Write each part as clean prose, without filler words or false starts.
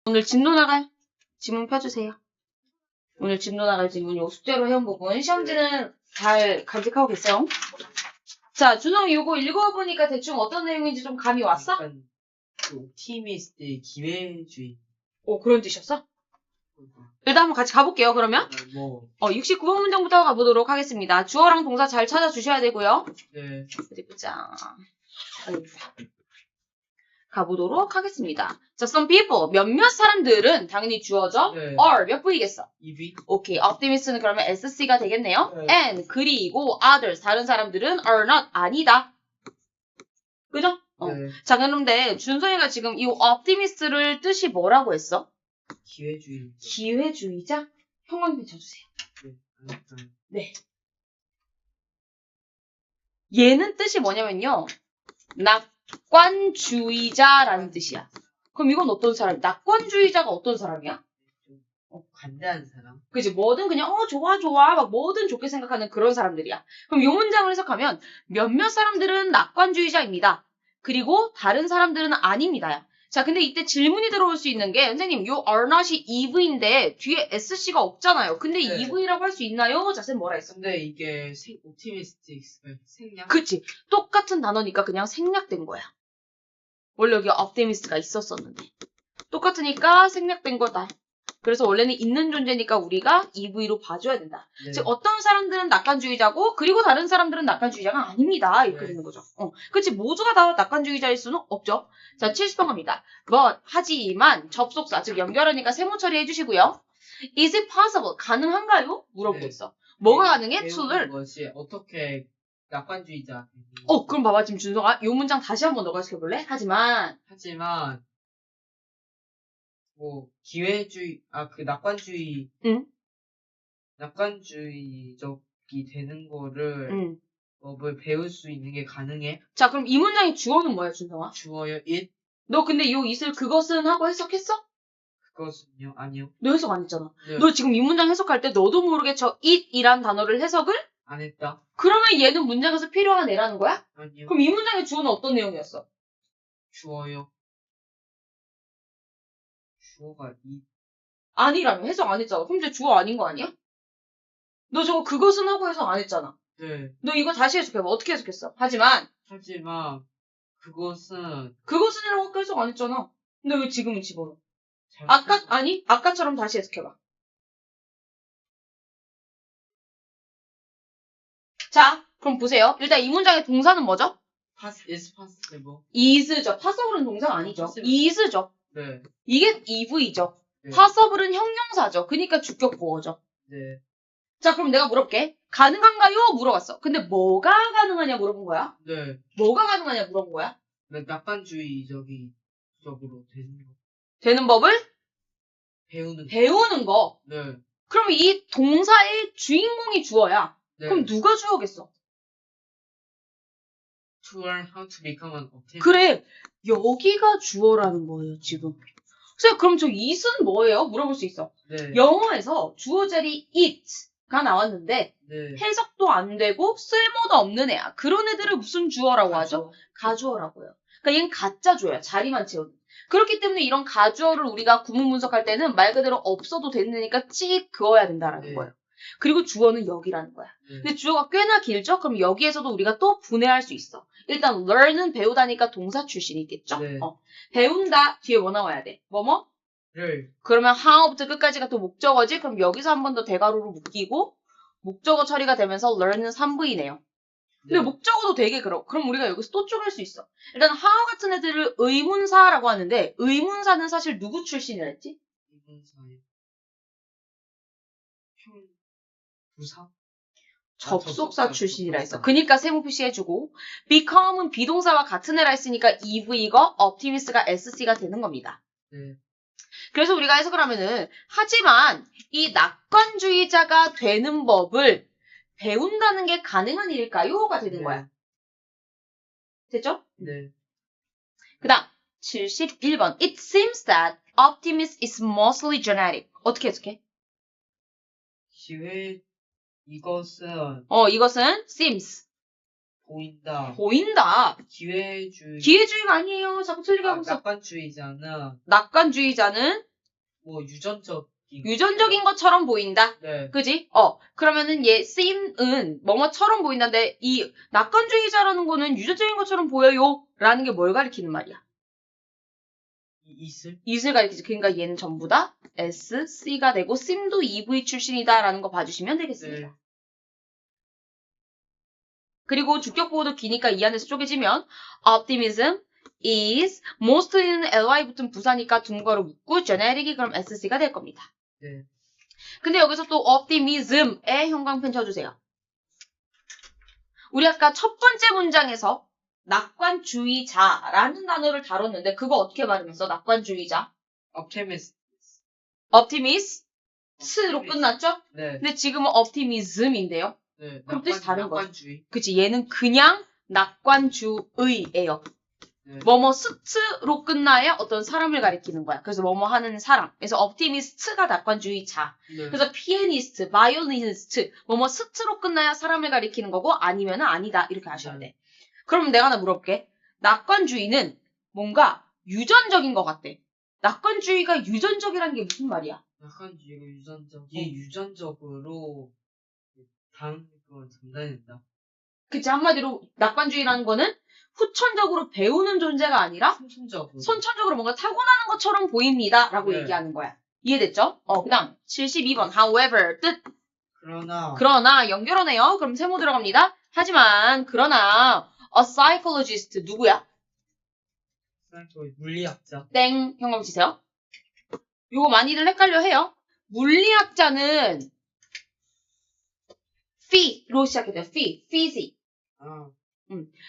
오늘 진도 나갈 지문 펴주세요. 오늘 진도 나갈 지문 요 숙제로 해온 부분 시험지는 잘 간직하고 계세요. 자, 준홍이 요거 읽어보니까 대충 어떤 내용인지 좀 감이 왔어? 약간 그 옵티미스트의 기회주의. 오, 그런 뜻이었어? 일단 한번 같이 가볼게요, 그러면. 69번 문장부터 가보도록 하겠습니다. 주어랑 동사 잘 찾아주셔야 되고요. 네. 어디 보자. 가보도록 하겠습니다. 자, some people, 몇몇 사람들은 당연히 주어죠. 네. are 몇 부이겠어? EV. 오케이, optimist는 그러면 SC가 되겠네요. 네. and 그리고 others, 다른 사람들은 are not, 아니다. 그죠? 네. 자, 그런데 준서이가 지금 이 optimist를 뜻이 뭐라고 했어? 기회주의. 기회주의자? 형광펜 쳐주세요. 네. 얘는 뜻이 뭐냐면요. 낙관주의자라는 뜻이야. 그럼 이건 어떤 사람? 낙관주의자가 어떤 사람이야? 관대한 사람. 그치, 뭐든 그냥 좋아 막 뭐든 좋게 생각하는 그런 사람들이야. 그럼 이 문장을 해석하면 몇몇 사람들은 낙관주의자입니다. 그리고 다른 사람들은 아닙니다야. 자, 근데 이때 질문이 들어올 수 있는 게 선생님, 요 are not이 EV인데 뒤에 SC가 없잖아요. 근데 네. EV라고 할 수 있나요? 자, 쌤 뭐라 했어? 근데 이게 옵티미스틱 생략. 그치, 똑같은 단어니까 그냥 생략된 거야. 원래 여기 optimist가 있었었는데 똑같으니까 생략된 거다. 그래서 원래는 있는 존재니까 우리가 EV로 봐줘야 된다. 네. 즉 어떤 사람들은 낙관주의자고 그리고 다른 사람들은 낙관주의자가 아닙니다. 이렇게 네. 되는 거죠. 그치, 모두가 다 낙관주의자일 수는 없죠. 자, 70번 갑니다. but, 하지만 접속사, 즉 연결하니까 세모 처리해 주시고요. is it possible, 가능한가요? 물어보고 네. 있어. 뭐가 가능해? 배우는 to를. 것이 어떻게 낙관주의자. 그럼 봐봐. 지금 준성아, 요 문장 다시 한번 너가 시켜볼래? 하지만 기회주의, 그 낙관주의, 응? 낙관주의적이 되는 거를, 뭘 배울 수 있는 게 가능해? 자, 그럼 이 문장의 주어는 뭐야, 준성아? 주어요, it? 너 근데 요 it을 그것은 하고 해석했어? 그것은요? 아니요. 너 해석 안 했잖아. 네. 너 지금 이 문장 해석할 때 너도 모르게 저 it이란 단어를 해석을? 안 했다. 그러면 얘는 문장에서 필요한 애라는 거야? 아니요. 그럼 이 문장의 주어는 어떤 내용이었어? 주어요. 주어가 it. 아니라며. 해석 안 했잖아. 그럼 이제 주어 아닌 거 아니야? 너 저거 그것은 하고 해석 안 했잖아. 네. 너 이거 다시 해석해봐. 어떻게 해석했어? 하지만 그것은이라고 해석 안 했잖아. 근데 왜 지금은 집어넣어? 아까처럼 다시 해석해봐. 자, 그럼 보세요. 일단 이 문장의 동사는 뭐죠? is possible. is죠. passable은 동사가 아니죠. is죠. 네. 이게 EV죠. 네. passable은 형용사죠. 그러니까 주격 보어죠. 네. 자, 그럼 내가 물어볼게. 가능한가요? 물어봤어. 근데 뭐가 가능하냐 물어본 거야? 네. 뭐가 가능하냐 물어본 거야? 낙관주의적으로 되는 법을 배우는 거. 네. 그럼 이 동사의 주인공이 주어야. 네. 그럼 누가 주어겠어? To learn how to become an optimist. 그래, 여기가 주어라는 거예요, 지금. 그럼 저 it은 뭐예요? 물어볼 수 있어. 네. 영어에서 주어 자리 it가 나왔는데 네. 해석도 안 되고 쓸모도 없는 애야. 그런 애들을 무슨 주어라고 하죠? 가주어라고요. 그러니까 얘는 가짜 주어야. 자리만 채우는. 그렇기 때문에 이런 가주어를 우리가 구문 분석할 때는 말 그대로 없어도 되니까 찍 그어야 된다라는 네. 거예요. 그리고 주어는 여기라는 거야. 네. 근데 주어가 꽤나 길죠? 그럼 여기에서도 우리가 또 분해할 수 있어. 일단 learn은 배우다니까 동사 출신이 있겠죠? 네. 배운다 뒤에 뭐 나와야 돼? 뭐뭐? 를. 그러면 how부터 끝까지가 또 목적어지? 그럼 여기서 한 번 더 대가로로 묶이고 목적어 처리가 되면서 learn은 3부이네요. 근데 네. 목적어도 되게 그럼 우리가 여기서 또 쪼갤 수 있어. 일단 how 같은 애들을 의문사라고 하는데 의문사는 사실 누구 출신이라 했지? 의문사의 부사? 접속사 출신이라 했어. 그니까 세모 표시해주고 become은 비동사와 같은 애라 했으니까 EV가 optimist가 SC가 되는 겁니다. 네. 그래서 우리가 해석을 하면은 하지만 이 낙관주의자가 되는 법을 배운다는 게 가능한 일일까요?가 되는 네. 거야. 됐죠? 네. 그 다음 71번 It seems that optimism is mostly genetic. 어떻게 해석해? 이것은 seems 보인다. 기회주의가 아니에요. 자꾸 틀리게 하고 있어. 낙관주의자는 뭐 유전적인 것처럼 보인다. 네. 그지? 그러면은 얘 seem은 뭐뭐처럼 보인다는데 이 낙관주의자라는 거는 유전적인 것처럼 보여요. 라는 게 뭘 가리키는 말이야? is을 가리키지. 그러니까 얘는 전부 다 S, C가 되고 seem도 EV 출신이다 라는 거 봐주시면 되겠습니다. 네. 그리고 주격보호도 기니까 이 안에서 쪼개지면 optimism is mostly는 ly 붙은 부사니까 둥거로 묶고 genetic이 그럼 SC가 될 겁니다. 네. 근데 여기서 또 optimism에 형광펜 쳐주세요. 우리 아까 첫 번째 문장에서 낙관주의자라는 단어를 다뤘는데 그거 어떻게 발음했어? 낙관주의자. optimist로 끝났죠? 네. 근데 지금은 optimism인데요. 네. 그럼 뜻이 다른 거죠. 낙관주의. 그치, 얘는 그냥 낙관주의예요. 네. 뭐뭐 스트로 끝나야 어떤 사람을 가리키는 거야. 그래서 뭐뭐 하는 사람. 그래서 optimist가 낙관주의자. 네. 그래서 pianist, violinist, 뭐뭐 스트로 끝나야 사람을 가리키는 거고 아니면은 아니다. 이렇게 하셔야 돼. 그럼 내가 하나 물어볼게. 낙관주의는 뭔가 유전적인 것 같대. 낙관주의가 유전적이라는 게 무슨 말이야? 낙관주의가 유전적으로 다른 걸 전달된다. 그치, 한마디로 낙관주의라는 거는 후천적으로 배우는 존재가 아니라 선천적으로 뭔가 타고나는 것처럼 보입니다. 라고 네. 얘기하는 거야. 이해됐죠? 그 다음 72번 however 뜻 그러나 연결하네요. 그럼 세모 들어갑니다. 하지만 그러나 a psychologist 누구야? 물리학자. 땡 형광 치세요. 요거 많이들 헷갈려 해요. 물리학자는 fe로 시작해요. physics.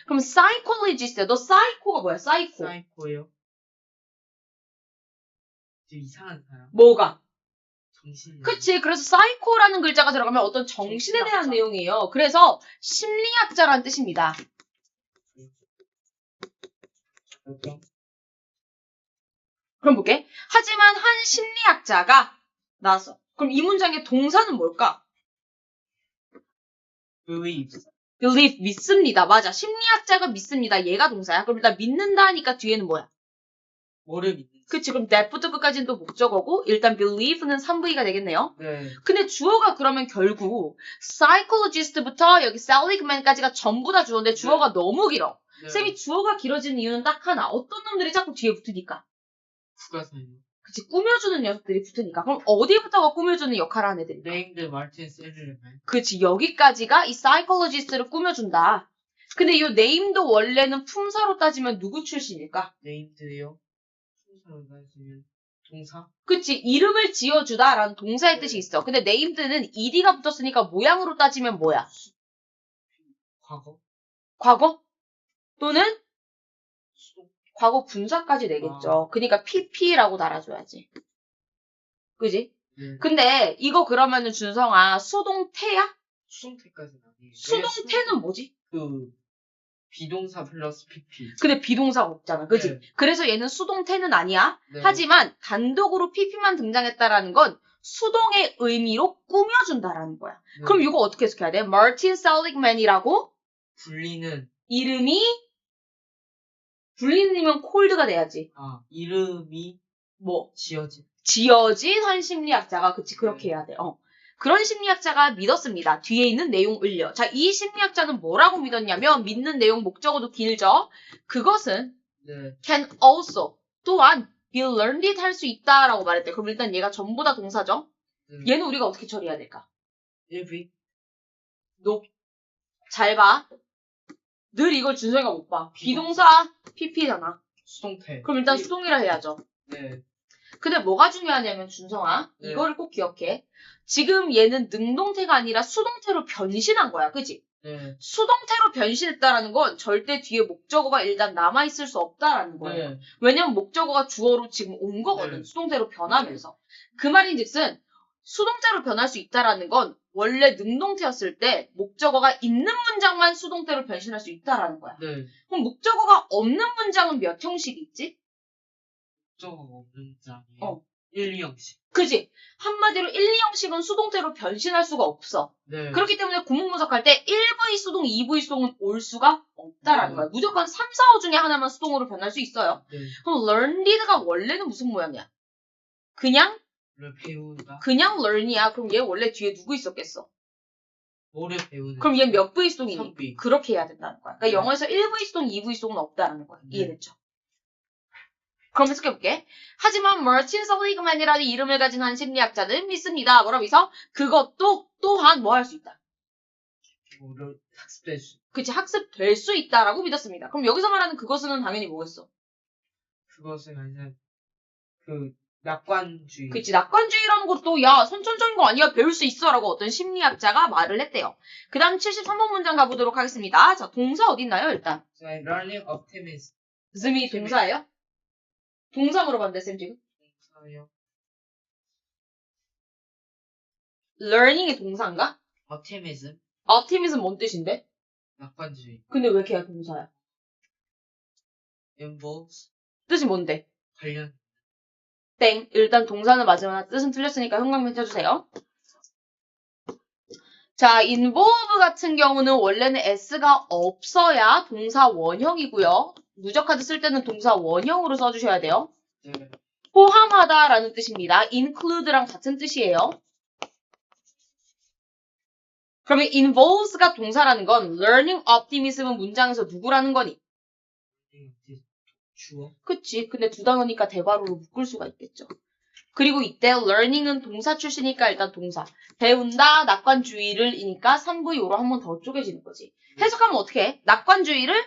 그럼 psychologist, 너 psycho가 뭐야? 사이코요? 좀 이상한 사람. 뭐가? 정신이. 그치. 그래서 psycho라는 글자가 들어가면 어떤 정신에 대한 내용이에요. 그래서 심리학자라는 뜻입니다. 그럼 볼게. 하지만 한 심리학자가 나왔어. 그럼 이 문장의 동사는 뭘까? believe, 믿습니다. 맞아. 심리학자가 믿습니다. 얘가 동사야. 그럼 일단 믿는다 하니까 뒤에는 뭐야? 뭐를 믿는지. 그치. 그럼 that부터 끝까지는 또 목적어고 일단 believe는 3V가 되겠네요. 네. 근데 주어가 그러면 결국 psychologist부터 여기 seligman까지가 전부 다 주어인데 주어가 너무 길어. 네. 쌤이 주어가 길어지는 이유는 딱 하나. 어떤 놈들이 자꾸 뒤에 붙으니까. 국가사요. 그치. 꾸며주는 녀석들이 붙으니까. 그럼 어디부터가 꾸며주는 역할을 하는 애들일까? 네임드 마틴 셀르맨. 그치. 여기까지가 이 psychologist를 꾸며준다. 근데 이 name도 원래는 품사로 따지면 누구 출신일까? 네임드요? 품사로 따지면 동사? 그치. 이름을 지어주다라는 동사의 뜻이 있어. 근데 named는 ed가 붙었으니까 모양으로 따지면 뭐야? 과거? 또는 과거 분사까지 내겠죠. 그러니까 pp라고 달아줘야지. 그지? 근데 이거 그러면은 준성아 수동태야? 수동태까지는 아니에요. 수동태는 뭐지? 비동사 플러스 pp. 근데 비동사가 없잖아. 그지? 네. 그래서 얘는 수동태는 아니야. 네. 하지만 단독으로 pp만 등장했다라는 건 수동의 의미로 꾸며준다라는 거야. 네. 그럼 이거 어떻게 해석해야 돼? 마틴 셀릭맨이라고 불리는 이름이 불리는이면 콜드가 돼야지. 이름이 뭐? 지어진 한 심리학자가 그치 그렇게 해야 돼. 그런 심리학자가 믿었습니다. 뒤에 있는 내용 을요. 자, 이 심리학자는 뭐라고 믿었냐면 믿는 내용 목적어도 길죠. 그것은 can also 또한 be learned 할 수 있다라고 말했대. 그럼 일단 얘가 전부 다 동사죠. 얘는 우리가 어떻게 처리해야 될까? 잘 봐. 늘 이걸 준성이가 못 봐. 비동사 pp잖아. 수동태. 그럼 일단 수동이라 해야죠. 네. 근데 뭐가 중요하냐면 준성아 이거를 꼭 기억해. 지금 얘는 능동태가 아니라 수동태로 변신한 거야. 그지? 네. 수동태로 변신했다라는 건 절대 뒤에 목적어가 일단 남아있을 수 없다라는 거예요. 네. 왜냐면 목적어가 주어로 지금 온 거거든. 네. 수동태로 변하면서. 그 말인즉슨 수동태로 변할 수 있다라는 건 원래 능동태였을 때 목적어가 있는 문장만 수동태로 변신할 수 있다라는 거야. 네. 그럼 목적어가 없는 문장은 몇 형식 있지? 목적어가 없는 문장이에요. 1, 2형식. 그지? 한마디로 1, 2형식은 수동태로 변신할 수가 없어. 네. 그렇기 때문에 구문분석할 때 1V 수동, 2V 수동은 올 수가 없다라는 거야. 무조건 3, 4, 5 중에 하나만 수동으로 변할 수 있어요. 네. 그럼 learned가 원래는 무슨 모양이야? 그냥 배우다. 그냥 learn이야. 그럼 얘 원래 뒤에 누구 있었겠어? 뭐를 배우는. 그럼 얘 몇 부의수동이니? 3부. 그렇게 해야 된다는 거야. 그러니까 네. 영어에서 1부의수동, 2부의수동은 없다는 거야. 네. 이해됐죠? 그럼 해석해볼게. 하지만 머친 설리그만이라는 이름을 가진 한 심리학자는 믿습니다. 뭐라고 해서 그것도 또한 뭐 할 수 있다. 뭐를 학습될 수. 그치, 학습될 수 있다라고 믿었습니다. 그럼 여기서 말하는 그것은 당연히 뭐겠어? 그것은 아니라 낙관주의. 그치, 낙관주의라는 것도 야, 선천적인 거 아니야. 배울 수 있어. 라고 어떤 심리학자가 말을 했대요. 그 다음 73번 문장 가보도록 하겠습니다. 자, 동사 어딨나요, 일단? learning optimism. 즈미 동사예요? 동사 물어봤는데, 쌤 지금? 동사요. learning이 동사인가? optimism. optimism 뭔 뜻인데? 낙관주의. 근데 왜 걔가 동사야? involves. 뜻이 뭔데? 관련. 땡. 일단 동사는 맞으면 뜻은 틀렸으니까 형광펜 쳐주세요. 자, involve 같은 경우는 원래는 s가 없어야 동사 원형이고요. 누적카드 쓸 때는 동사 원형으로 써주셔야 돼요. 네. 포함하다라는 뜻입니다. include랑 같은 뜻이에요. 그러면 involves가 동사라는 건 learning optimism은 문장에서 누구라는 거니? 주어. 그치. 근데 두 단어니까 대괄호로 묶을 수가 있겠죠. 그리고 이때 learning은 동사 출시니까 일단 동사. 배운다, 낙관주의를 이니까 3부요로 한 번 더 쪼개지는 거지. 해석하면 어떻게 해? 낙관주의를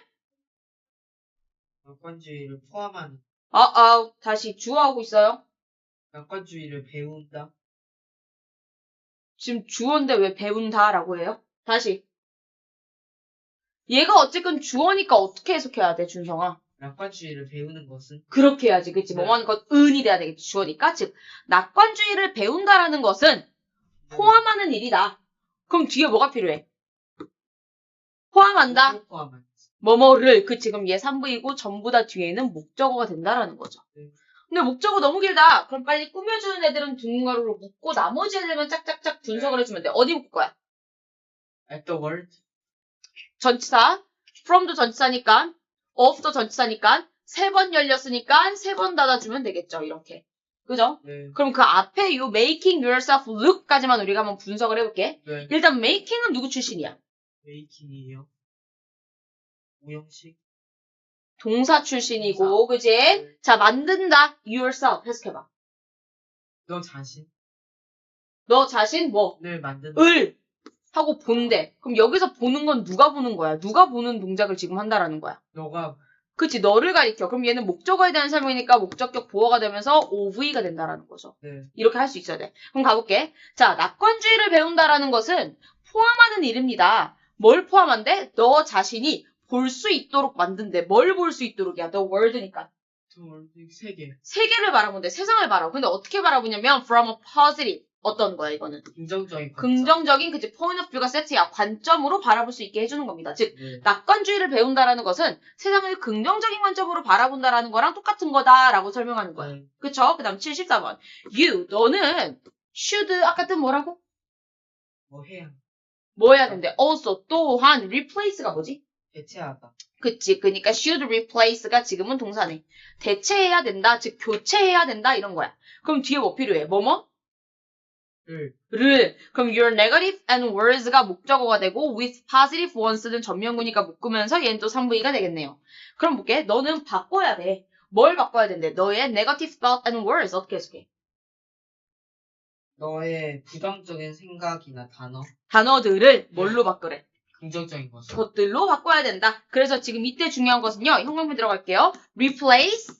포함한. 다시 주어하고 있어요. 낙관주의를 배운다. 지금 주어인데 왜 배운다라고 해요? 다시. 얘가 어쨌건 주어니까 어떻게 해석해야 돼, 준성아? 낙관주의를 배우는 것은. 그렇게 해야지. 그치? 네. 뭐하는 것, 은이 돼야 되겠지. 주어니까. 즉, 낙관주의를 배운다라는 것은 포함하는 일이다. 그럼 뒤에 뭐가 필요해? 포함한다. 포함한. 뭐뭐를. 그치? 그럼 얘 3부이고 전부 다 뒤에는 목적어가 된다라는 거죠. 네. 근데 목적어 너무 길다. 그럼 빨리 꾸며주는 애들은 둥가루로 묶고 나머지 애들만 짝짝짝 분석을 해주면 돼. 어디 묶을 거야? at the word. 전치사. from도 전치사니까. of도 전치사니까. 3번 열렸으니까 3번 닫아주면 되겠죠. 이렇게. 그죠? 네. 그럼 그 앞에 요 making yourself look까지만 우리가 한번 분석을 해볼게. 네. 일단 making은 누구 출신이야? 메이킹이에요. 오형식. 동사 출신이고, 그지? 자, 만든다. yourself. 해석해봐. 너 자신. 너 자신 뭐? 을 만든다. 을 하고 본대. 그럼 여기서 보는 건 누가 보는 거야? 누가 보는 동작을 지금 한다라는 거야? 너가. 그치, 너를 가리켜. 그럼 얘는 목적어에 대한 설명이니까 목적격 보어가 되면서 OV가 된다라는 거죠. 네. 이렇게 할 수 있어야 돼. 그럼 가볼게. 자, 낙관주의를 배운다라는 것은 포함하는 일입니다. 뭘 포함한대? 너 자신이 볼 수 있도록 만든대. 뭘 볼 수 있도록이야? The world니까. 세계. 세계를 바라본대. 세상을 바라보. 근데 어떻게 바라보냐면 from a positive. 어떤 거야, 이거는? 긍정적인. 긍정적인 그치 point of view가 세트야. 관점으로 바라볼 수 있게 해주는 겁니다. 즉 네. 낙관주의를 배운다라는 것은 세상을 긍정적인 관점으로 바라본다라는 거랑 똑같은 거다라고 설명하는 거야. 네. 그쵸? 그 다음 74번. You, 너는 should, 아까 뜻 뭐라고? 뭐 해야. 뭐 해야 된대? also, 또한, replace가 뭐지? 대체하다. 그치. 그러니까 should replace가 지금은 동사네. 대체해야 된다. 즉 교체해야 된다. 이런 거야. 그럼 뒤에 뭐 필요해? 뭐뭐? 를. 그럼 your negative and words가 목적어가 되고 with positive ones는 전면구니까 묶으면서 얘는 또 3부이가 되겠네요. 그럼 볼게. 너는 바꿔야 돼. 뭘 바꿔야 된대? 너의 negative thought and words 어떻게 해석해? 너의 부정적인 생각이나 단어들을 뭘로 바꾸래? 긍정적인 것을. 것들로 바꿔야 된다. 그래서 지금 이때 중요한 것은요. 형광펜 들어갈게요. replace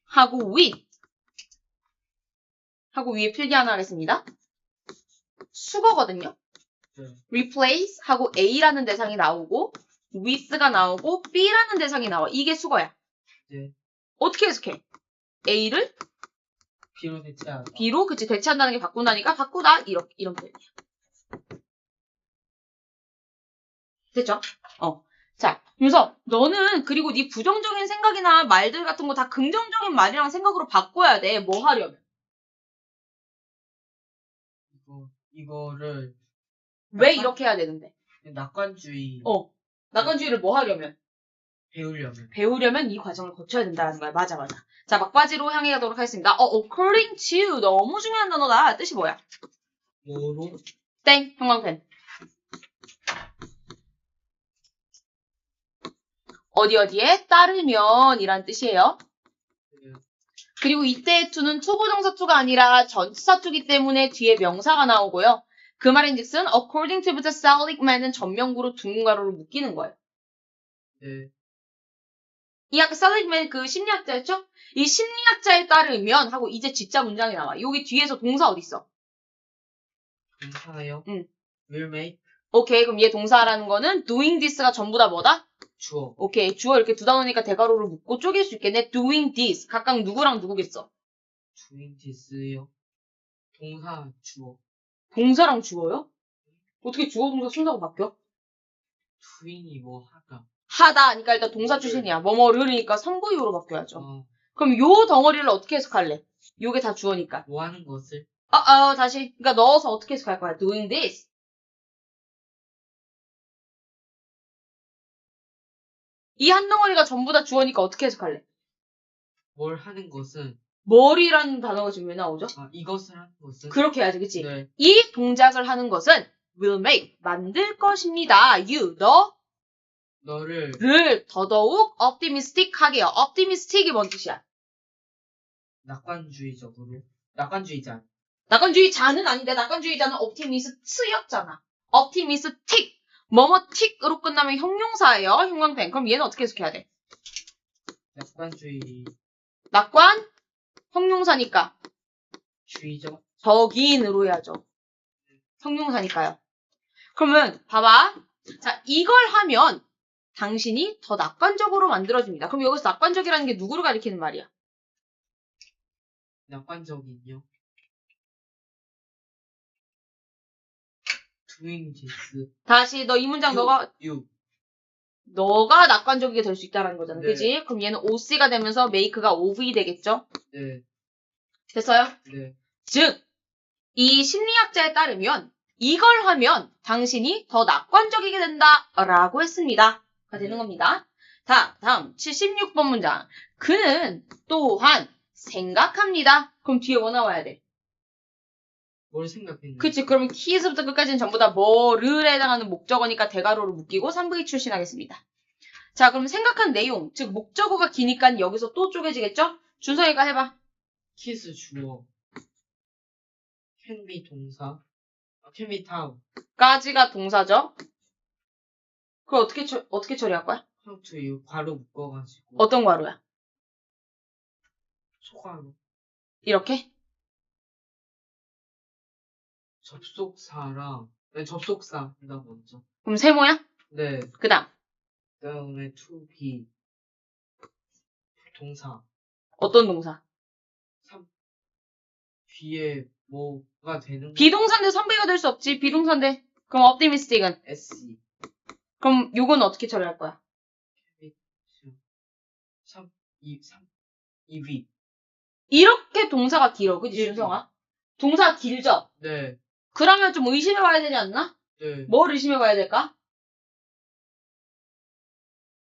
하고 with 하고 위에 필기 하나 하겠습니다. 수거거든요. 네. replace 하고 A라는 대상이 나오고 with가 나오고 B라는 대상이 나와. 이게 수거야. 네. 어떻게 해석해? A를 B로 대체하다. B로 그치 대체한다는 게 바꾼다니까 바꾸다 이런 표현이야. 됐죠? 자, 그래서 너는 그리고 네 부정적인 생각이나 말들 같은 거 다 긍정적인 말이랑 생각으로 바꿔야 돼. 뭐 하려면? 이거를 왜 이렇게 해야 되는데? 낙관주의. 낙관주의를 뭐 하려면? 배우려면 이 과정을 거쳐야 된다는 거야. 맞아. 자, 막바지로 향해 가도록 하겠습니다. according to 너무 중요한 단어다. 뜻이 뭐야? 뭐로? 땡, 형광펜. 어디에 따르면 이란 뜻이에요. 그리고 이때의 to는 투부정사 to가 아니라 전치사 to이기 때문에 뒤에 명사가 나오고요. 그 말인즉슨 according to부터 seligman은 전명구로 둥가로를 묶이는 거예요. 네. 이 아까 seligman 그 심리학자였죠? 이 심리학자에 따르면 하고 이제 진짜 문장이 나와. 여기 뒤에서 동사 어디 있어? 동사요? 응. will make. 오케이, 그럼 얘 동사라는 거는 doing this가 전부 다 뭐다? 주어. 오케이, 주어 이렇게 두 단어니까 대괄호를 묶고 쪼갤 수 있겠네. doing this. 각각 누구랑 누구겠어? doing this요? 동사 주어. 동사랑 주어요? 어떻게 주어 동사 순서가 바뀌어? doing이 뭐 하다. 하다, 그러니까 일단 동사 출신이야. 뭐뭐를이니까 3부유로 바뀌어야죠. 어, 그럼 요 덩어리를 어떻게 해석할래? 요게 다 주어니까. 뭐 하는 것을? 다시. 그러니까 넣어서 어떻게 해석할 거야? doing this. 이 한 덩어리가 전부 다 주어니까 어떻게 해석할래? 뭘 하는 것은? 머리라는 단어가 지금 왜 나오죠? 이것을 하는 것은? 그렇게 해야지, 그치? 네. 이 동작을 하는 것은 will make, 만들 것입니다. you, 너를 를 더더욱 optimistic하게요. optimistic이 뭔 뜻이야? 낙관주의적으로. 낙관주의자. 낙관주의자는 아닌데 낙관주의자는 optimist였잖아. optimistic. 뭐뭐틱으로 끝나면 형용사예요. 형광펜. 그럼 얘는 어떻게 해석해야 돼? 낙관주의. 낙관 형용사니까 주의적. 적인으로 해야죠. 형용사니까요. 그러면 봐봐. 자, 이걸 하면 당신이 더 낙관적으로 만들어줍니다. 그럼 여기서 낙관적이라는 게 누구를 가리키는 말이야? 낙관적인요? doing this. 다시 너 이 문장 you. 너가 낙관적이게 될 수 있다는 거잖아. 네. 그지? 그럼 얘는 OC가 되면서 make가 OV 되겠죠? 네. 됐어요? 네. 즉, 이 심리학자에 따르면 이걸 하면 당신이 더 낙관적이게 된다라고 했습니다. 가 되는 겁니다. 다음 76번 문장. 그는 또한 생각합니다. 그럼 뒤에 뭐 나와야 돼? 뭘 생각했냐? 그치, 그러면 키에서부터 끝까지는 전부 다 뭐를 해당하는 목적어니까 대괄호를 묶이고 3부의 출신하겠습니다. 자, 그럼 생각한 내용, 즉 목적어가 기니까 여기서 또 쪼개지겠죠? 준성이가 해봐. 키스 주어. can be 동사. can be town. 까지가 동사죠? 그걸 어떻게 처리할 거야? how to you. 괄호 묶어가지고. 어떤 괄호야? 소괄호. 이렇게? 접속사랑. 네, 접속사. 나 먼저. 그럼 세모야? 네. 그 다음 그다음에 to be. 동사. 어떤 동사? 뒤에 뭐가 되는 거? 비동사인데 3부가 될 수 없지. 비동사인데. 그럼 optimistic은? SE. 그럼 요건 어떻게 처리할 거야? 3, 2V. 이렇게 동사가 길어. 그지, 준성아? 동사가 길죠? 네. 그러면 좀 의심해봐야 되지 않나? 네. 뭘 의심해봐야 될까?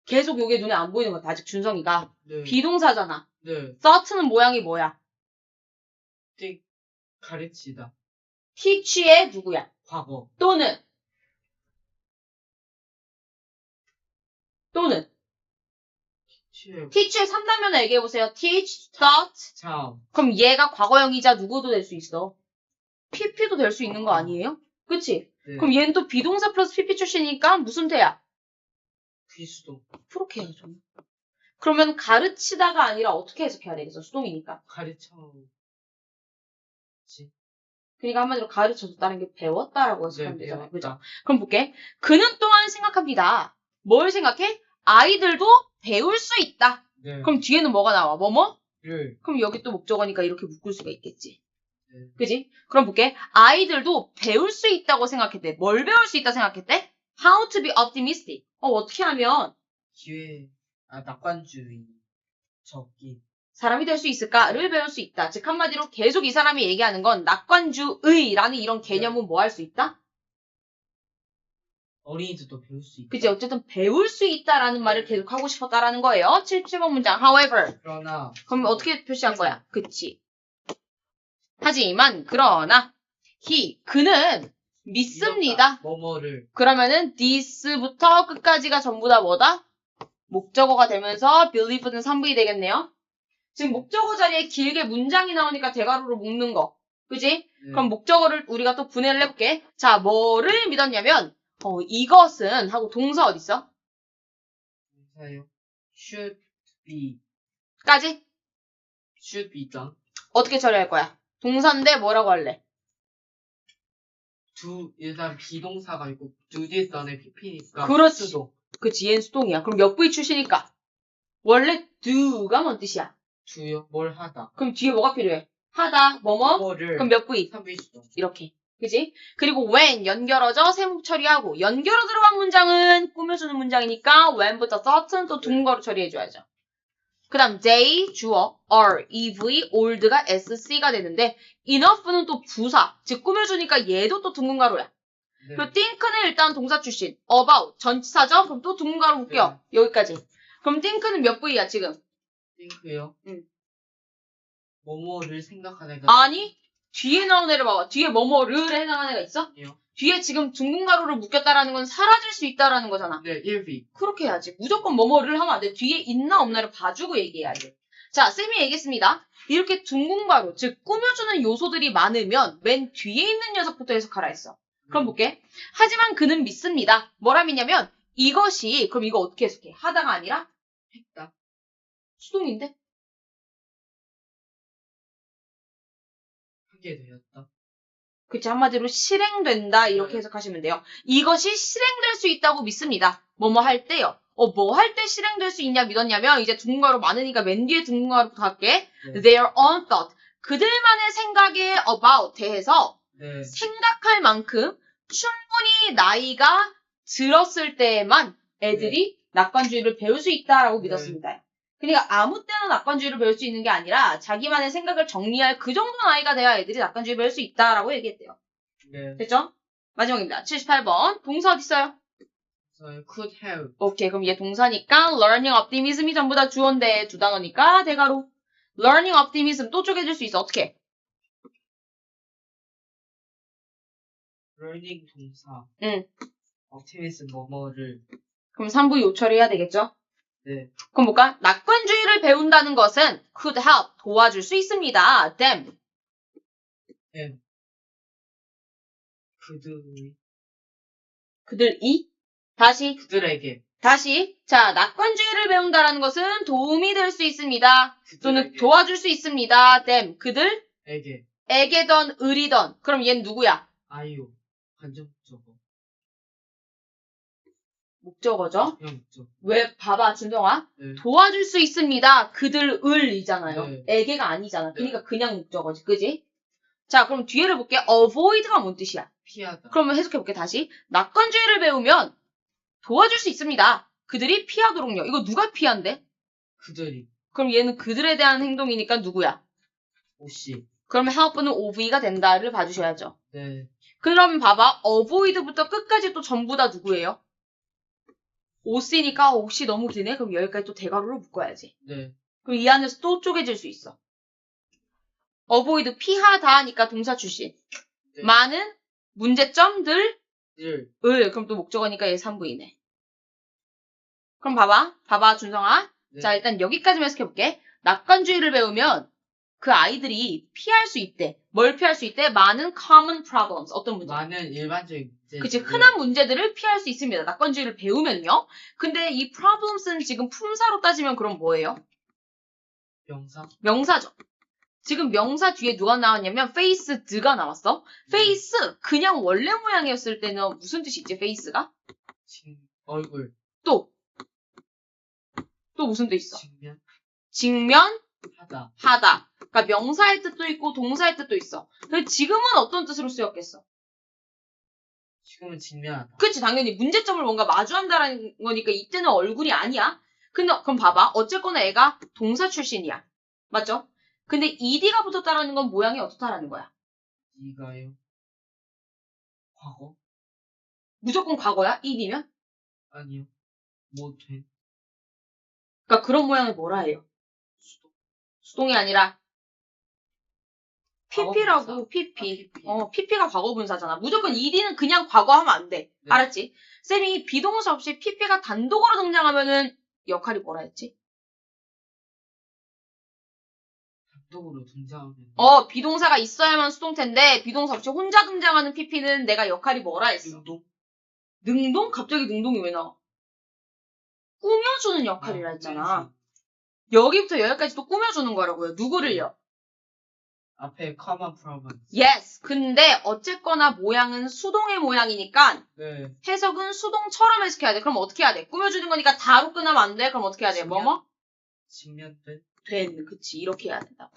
계속 요게 눈에 안 보이는 거야. 아직 준성이가. 네. 비동사잖아. 네. thought는 모양이 뭐야? 가르치다. teach의 누구야? 과거. 또는 teach의 3단면을 얘기해보세요. teach, thought. 자. 그럼 얘가 과거형이자 누구도 될 수 있어. PP도 될 수 있는 거 아니에요? 그치? 네. 그럼 얘는 또 비동사 플러스 PP 출신이니까 무슨 태야? 귀수동. 그렇게 해야죠. 그러면 가르치다가 아니라 어떻게 해석해야 되겠어? 수동이니까. 가르쳐. 그러니까 한마디로 가르쳐줬다는 게 배웠다라고 해석하면 네, 되잖아요. 배웠다. 그죠? 그럼 볼게. 그는 또한 생각합니다. 뭘 생각해? 아이들도 배울 수 있다. 네. 그럼 뒤에는 뭐가 나와? 뭐뭐? 를. 그럼 여기 또 목적어니까 이렇게 묶을 수가 있겠지. 네. 그지? 그럼 볼게. 아이들도 배울 수 있다고 생각했대. 뭘 배울 수 있다 생각했대? How to be optimistic. 어떻게 하면 낙관주의. 적기. 사람이 될 수 있을까를 배울 수 있다. 즉 한마디로 계속 이 사람이 얘기하는 건 낙관주의라는 이런 개념은 뭐 할 수 있다? 어린이들도 배울 수 있다. 그치? 어쨌든 배울 수 있다라는 말을 계속 하고 싶었다라는 거예요. 77번 문장. However. 그러나 그럼 어떻게 표시한 거야? 그치? 하지만 그러나 그는 믿습니다. 뭐뭐를 그러면은 this부터 끝까지가 전부 다 뭐다? 목적어가 되면서 believe는 3부이 되겠네요. 지금 목적어 자리에 길게 문장이 나오니까 대괄호로 묶는 거. 그지? 네. 그럼 목적어를 우리가 또 분해를 해볼게. 자, 뭐를 믿었냐면 이것은 하고 동사 어딨어? 동사요. should be done. 어떻게 처리할 거야? 동사인데 뭐라고 할래? 일단 비동사가 있고 do this done의 pp니까 그렇지. 수동. 그치, 얘는 수동이야. 그럼 몇 부위 출시니까? 원래 do가 뭔 뜻이야? do요? 뭘 하다. 그럼 뒤에 뭐가 필요해? 하다, 뭐뭐? 뭐를 그럼 몇 부위? 3부위 수동. 이렇게. 그지? 그리고 when 연결어져 세목 처리하고 연결어 들어간 문장은 꾸며주는 문장이니까 when부터 thought은 또 둥거로 처리해줘야죠. 그 다음 they 주어, are, ev, old가 sc가 되는데 enough는 또 부사, 즉 꾸며주니까 얘도 또 둥근가로야. 네. 그리고 think는 일단 동사 출신, about 전치사죠? 그럼 또 둥근가로 묶여. 네. 여기까지. 그럼 think는 몇 부위야 지금? think요? 응. 뭐뭐를 생각하는 애가 아니 뒤에 나온 애를 봐봐. 뒤에 뭐뭐를 해당하는 애가 있어? 아니요. 뒤에 지금 둥근가루를 묶였다라는 건 사라질 수 있다라는 거잖아. 네, 1비. 그렇게 해야지. 무조건 뭐뭐를 하면 안 돼. 뒤에 있나 없나를 봐주고 얘기해야지. 자, 쌤이 얘기했습니다. 이렇게 둥근가루, 즉 꾸며주는 요소들이 많으면 맨 뒤에 있는 녀석부터 해석하라 했어. 그럼 볼게. 하지만 그는 믿습니다. 뭐라 믿냐면 이것이 그럼 이거 어떻게 해석해? 하다가 아니라 했다. 수동인데? 하게 되었다. 그치, 한마디로 실행된다 이렇게 네. 해석하시면 돼요. 이것이 실행될 수 있다고 믿습니다. 뭐뭐 할 때요. 뭐 할 때 실행될 수 있냐 믿었냐면 이제 둥근가루 많으니까 맨 뒤에 둥근가루부터 할게. 네. Their own thought. 그들만의 생각에 about 대해서 네. 생각할 만큼 충분히 나이가 들었을 때에만 애들이 낙관주의를 배울 수 있다라고 네. 믿었습니다. 그러니까 아무 때나 낙관주의를 배울 수 있는 게 아니라 자기만의 생각을 정리할 그 정도 나이가 돼야 애들이 낙관주의 배울 수 있다라고 얘기했대요. 네. 됐죠? 마지막입니다. 78번. 동사 어디 있어요? 그래서 could have. 오케이. 그럼 얘 동사니까 learning optimism이 전부 다 주어인데 두 단어니까 대가로. learning optimism 또 쪼개질 수 있어. 어떻게? learning 동사. 응. optimism 뭐뭐를. 그럼 3부 요처리해야 되겠죠? 네. 그럼 볼까? 낙관주의를 배운다는 것은 could help 도와줄 수 있습니다. them. and. 그들이. 그들이 다시 그들에게. 자, 낙관주의를 배운다라는 것은 도움이 될 수 있습니다. 또는 그들에게. 도와줄 수 있습니다. them. 에게. 에게던 을이던. 그럼 얘는 누구야? 아이오. 간접적어. 목적어죠. 그냥 목적. 왜 봐봐 준성아. 네. 도와줄 수 있습니다. 그들을이잖아요. 네. 에게가 아니잖아. 그러니까 그냥 목적어지. 그지? 자, 그럼 뒤에를 볼게. avoid가 뭔 뜻이야? 피하다. 그러면 해석해볼게 다시. 낙관주의를 배우면 도와줄 수 있습니다. 그들이 피하도록요. 이거 누가 피한대? 그들이. 그럼 얘는 그들에 대한 행동이니까 누구야? 오씨. 그러면 help는 of가 된다를 봐주셔야죠. 네. 그러면 봐봐. avoid부터 끝까지 또 전부 다 누구예요? 오씨니까 옥씨 너무 기네. 그럼 여기까지 또 대괄호로 묶어야지. 네. 그럼 이 안에서 또 쪼개질 수 있어. avoid 피하다 하니까 동사 출신. 네. 많은 문제점들 들. 그럼 또 목적어니까 얘 3부이네. 그럼 봐봐 준성아. 네. 자 일단 여기까지만 해석해볼게. 낙관주의를 배우면 그 아이들이 피할 수 있대. 뭘 피할 수 있대? 많은 common problems. 어떤 문제? 많은 일반적인 문제. 그치, 흔한 문제들을 피할 수 있습니다. 낙관주의를 배우면요. 근데 이 problems는 지금 품사로 따지면 그럼 뭐예요? 명사. 명사죠. 지금 명사 뒤에 누가 나왔냐면 faced가 나왔어. face 그냥 원래 모양이었을 때는 무슨 뜻이 있지? face가? 얼굴. 또 무슨 뜻 있어? 직면. 직면하다. 하다. 그러니까 명사의 뜻도 있고 동사의 뜻도 있어. 근데 지금은 어떤 뜻으로 쓰였겠어? 지금은 직면하다. 그치, 당연히 문제점을 뭔가 마주한다라는 거니까 이때는 얼굴이 아니야. 근데 그럼 봐봐. 어쨌거나 애가 동사 출신이야. 맞죠? 근데 ed가 붙었다라는 건 모양이 어떻다라는 거야? 이가요. 과거. 무조건 과거야? it이면? 아니요. 뭐 돼? 그러니까 그런 모양을 뭐라 해요? 수동. 수동이 아니라 pp라고, 과거 분사. pp. pp. pp가 과거 분사잖아. 무조건 it는 그냥 과거 하면 안 돼. 네. 알았지? 쌤이 비동사 없이 pp가 단독으로 등장하면은 역할이 뭐라 했지? 단독으로 등장하면. 비동사가 있어야만 수동태인데 비동사 없이 혼자 등장하는 pp는 내가 역할이 뭐라 했어? 능동? 능동? 갑자기 능동이 왜 나와? 꾸며주는 역할이라 했잖아. 여기부터 여기까지 또 꾸며주는 거라고요. 누구를요? 앞에 커먼 프로먼스. Yes. 근데 어쨌거나 모양은 수동의 모양이니까 네. 해석은 수동처럼 해석해야 돼. 그럼 어떻게 해야 돼? 꾸며주는 거니까 다로 끝나면 안 돼. 그럼 어떻게 해야 돼? 뭐뭐? 직면된? 된. 그치. 이렇게 해야 된다.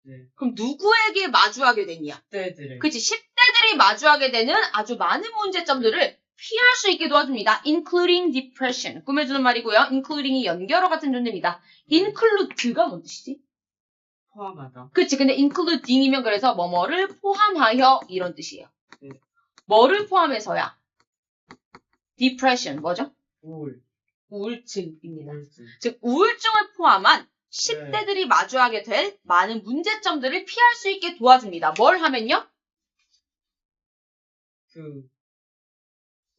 네. 그럼 누구에게 마주하게 되냐? 10대들의. 그치. 10대들이 마주하게 되는 아주 많은 문제점들을 피할 수 있게 도와줍니다. including depression. 꾸며주는 말이고요. including이 연결어 같은 존재입니다. include가 뭔 뜻이지? 포함하다. 그치. 근데 including이면 그래서 뭐뭐를 포함하여 이런 뜻이에요. 네. 뭐를 포함해서야? depression. 뭐죠? 우울. 우울증입니다. 우울증. 즉 우울증을 포함한 10대들이 마주하게 될 많은 문제점들을 피할 수 있게 도와줍니다. 뭘 하면요?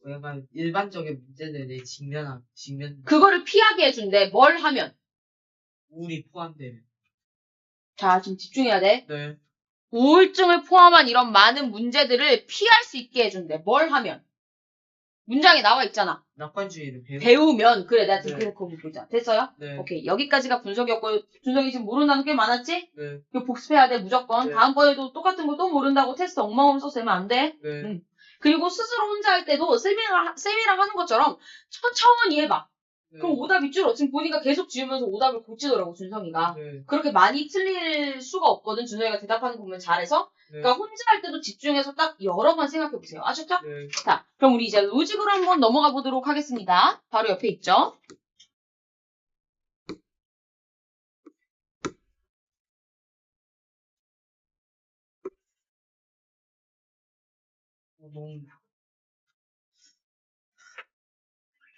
약간 일반적인 문제들에 직면. 그거를 피하게 해준대. 뭘 하면? 우울이 포함되면. 자, 지금 집중해야 돼. 네. 우울증을 포함한 이런 많은 문제들을 피할 수 있게 해준대. 뭘 하면? 문장에 나와 있잖아. 낙관주의를 배우면. 그래, 내가 지금 네. 그거 보자. 됐어요? 네. 오케이. 여기까지가 분석이었고, 준석이 지금 모르는 단어 꽤 많았지? 네. 이거 복습해야 돼, 무조건. 네. 다음번에도 똑같은 거 또 모른다고 테스트 엉망으로 써서 되면 안 돼. 네. 그리고 스스로 혼자 할 때도 쌤이랑 하는 것처럼 천천히 해봐. 네. 그럼 오답이 줄어. 지금 보니까 계속 지우면서 오답을 고치더라고, 준성이가. 네. 그렇게 많이 틀릴 수가 없거든, 준성이가 대답하는 거 보면 잘해서. 네. 그러니까 혼자 할 때도 집중해서 딱 여러 번 생각해보세요. 아셨죠? 네. 자, 그럼 우리 이제 로직으로 한번 넘어가 보도록 하겠습니다. 바로 옆에 있죠? 너무.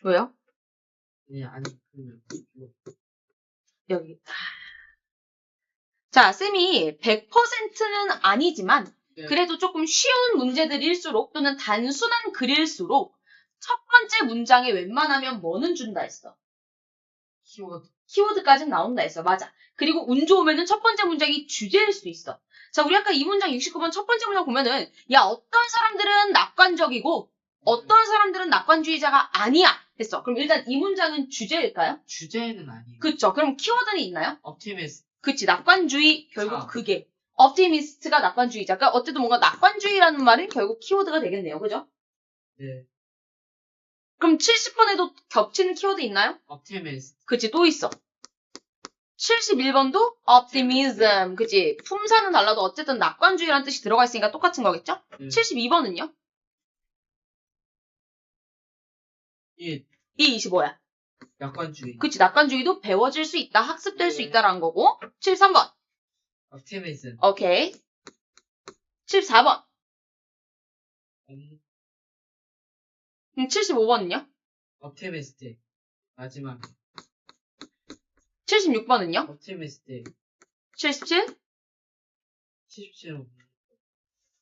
왜요? 네, 아니, 여기. 자, 쌤이 100%는 아니지만 네. 그래도 조금 쉬운 문제들일수록 또는 단순한 글일수록 첫 번째 문장에 웬만하면 뭐는 준다 했어? 키워드. 키워드까지는 나온다 했어. 맞아. 그리고 운 좋으면은 첫 번째 문장이 주제일 수 있어. 자, 우리 아까 이 문장 69번 첫 번째 문장 보면은 야, 어떤 사람들은 낙관적이고 어떤 사람들은 낙관주의자가 아니야 했어. 그럼 일단 이 문장은 주제일까요? 주제는 아니에요. 그쵸. 그럼 키워드는 있나요? optimist. 그치. 낙관주의 결국 자. 그게 optimist가 낙관주의자. 그러니까 어쨌든 뭔가 낙관주의라는 말은 결국 키워드가 되겠네요. 그죠? 네. 그럼 70번에도 겹치는 키워드 있나요? optimist. 그치. 또 있어. 71번도 optimism. 그치. 품사는 달라도 어쨌든 낙관주의라는 뜻이 들어가 있으니까 똑같은 거겠죠? 네. 72번은요? 이 이 25야. 낙관주의. 그치. 낙관주의도 배워질 수 있다. 학습될 수 네. 있다라는 거고. 73번. optimism. 오케이. 74번. 75번은요? optimistic. 마지막. 76번은요? optimistic. 77? 77은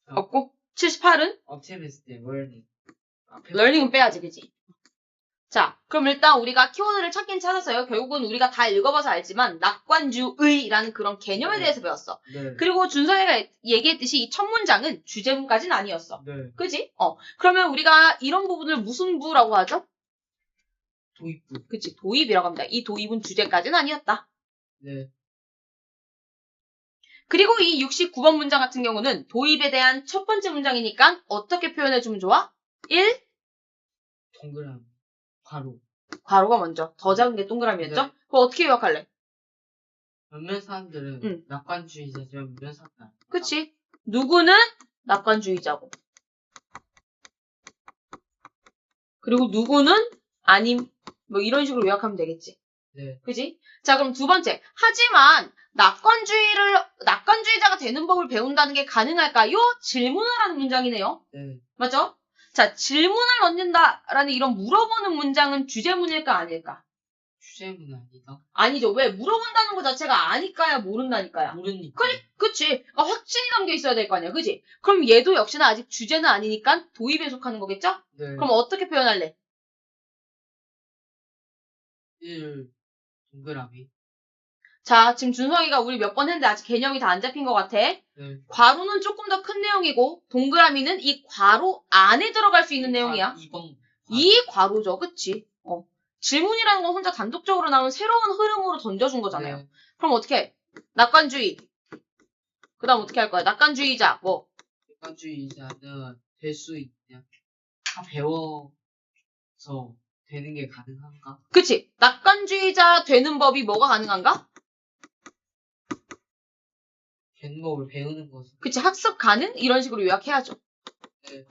없고. 78은? optimistic. learning. 앞에 learning은 빼야지, 그지? 자, 그럼 일단 우리가 키워드를 찾긴 찾았어요. 결국은 우리가 다 읽어봐서 알지만 낙관주의라는 그런 개념에 네. 대해서 배웠어. 네. 그리고 준서이가 얘기했듯이 이 첫 문장은 주제문까지는 아니었어. 네. 그지? 그러면 우리가 이런 부분을 무슨 부라고 하죠? 도입부. 그치, 도입이라고 합니다. 이 도입은 주제까지는 아니었다. 네. 그리고 이 69번 문장 같은 경우는 도입에 대한 첫 번째 문장이니까 어떻게 표현해주면 좋아? 1. 동그라미. 괄호. 괄호가 먼저. 더 작은 게 동그라미였죠? 네. 그거 어떻게 요약할래? 몇몇 사람들은 응. 낙관주의자지만 몇몇 사람들. 그치? 누구는 낙관주의자고. 그리고 누구는 아님. 뭐 이런 식으로 요약하면 되겠지. 네. 그지? 자, 그럼 두 번째. 하지만 낙관주의자가 되는 법을 배운다는 게 가능할까요? 질문을 하는 문장이네요. 네. 맞죠? 자, 질문을 넣는다라는 이런 물어보는 문장은 주제문일까 아닐까? 주제문 아니다. 아니죠. 왜? 물어본다는 것 자체가 아니까야 모른다니까야. 모르니까. 그치? 확신이 담겨 있어야 될 거 아니야. 그치? 그럼 얘도 역시나 아직 주제는 아니니까 도입에 속하는 거겠죠? 네. 그럼 어떻게 표현할래? 1 동그라미. 자, 지금 준성이가 우리 몇 번 했는데 아직 개념이 다 안 잡힌 것 같아. 네. 괄호는 조금 더 큰 내용이고 동그라미는 이 괄호 안에 들어갈 수 있는 내용이야. 2번. 이 괄호죠. 그치? 질문이라는 건 혼자 단독적으로 나온 새로운 흐름으로 던져준 거잖아요. 네. 그럼 어떻게 해? 낙관주의. 그 다음 어떻게 할 거야? 낙관주의자. 뭐? 객관주의자는 될 수 있냐? 다 배워서 되는 게 가능한가? 그치? 낙관주의자 되는 법이 뭐가 가능한가? 갯목을 배우는 것은. 그치? 학습 가능? 이런 식으로 요약해야죠. 네.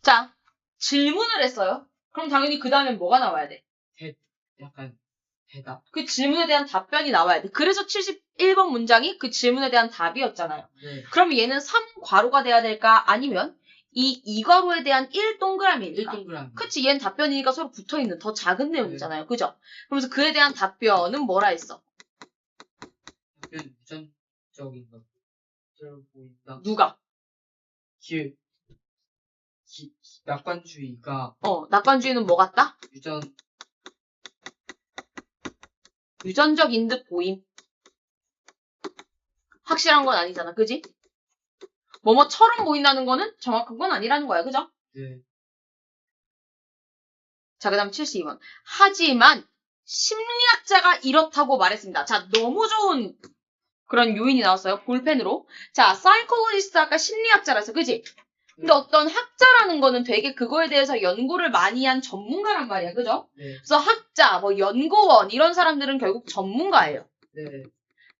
자, 질문을 했어요. 그럼 당연히 그 다음엔 뭐가 나와야 돼? 약간 대답. 그 질문에 대한 답변이 나와야 돼. 그래서 71번 문장이 그 질문에 대한 답이었잖아요. 네. 그럼 얘는 3괄호가 돼야 될까? 아니면 이 2괄호에 대한 1동그라미일까? 1동그라미. 그치? 얘는 답변이니까 서로 붙어있는 더 작은 내용이잖아요. 그죠? 그러면서 그에 대한 답변은 뭐라 했어? 답변 유전적인 것들 보인다. 누가? 낙관주의가 낙관주의는 뭐 같다? 유전적인 듯 보임. 확실한 건 아니잖아. 그지? 뭐뭐처럼 보인다는 거는 정확한 건 아니라는 거야. 그죠? 네. 자, 그 다음 72번. 하지만 심리학자가 이렇다고 말했습니다. 자, 너무 좋은 그런 요인이 나왔어요. 볼펜으로. 자, 사이콜로지스트 아까 심리학자라서 그지? 근데 어떤 학자라는 거는 되게 그거에 대해서 연구를 많이 한 전문가란 말이야. 그죠? 네. 그래서 학자, 뭐 연구원 이런 사람들은 결국 전문가예요. 네.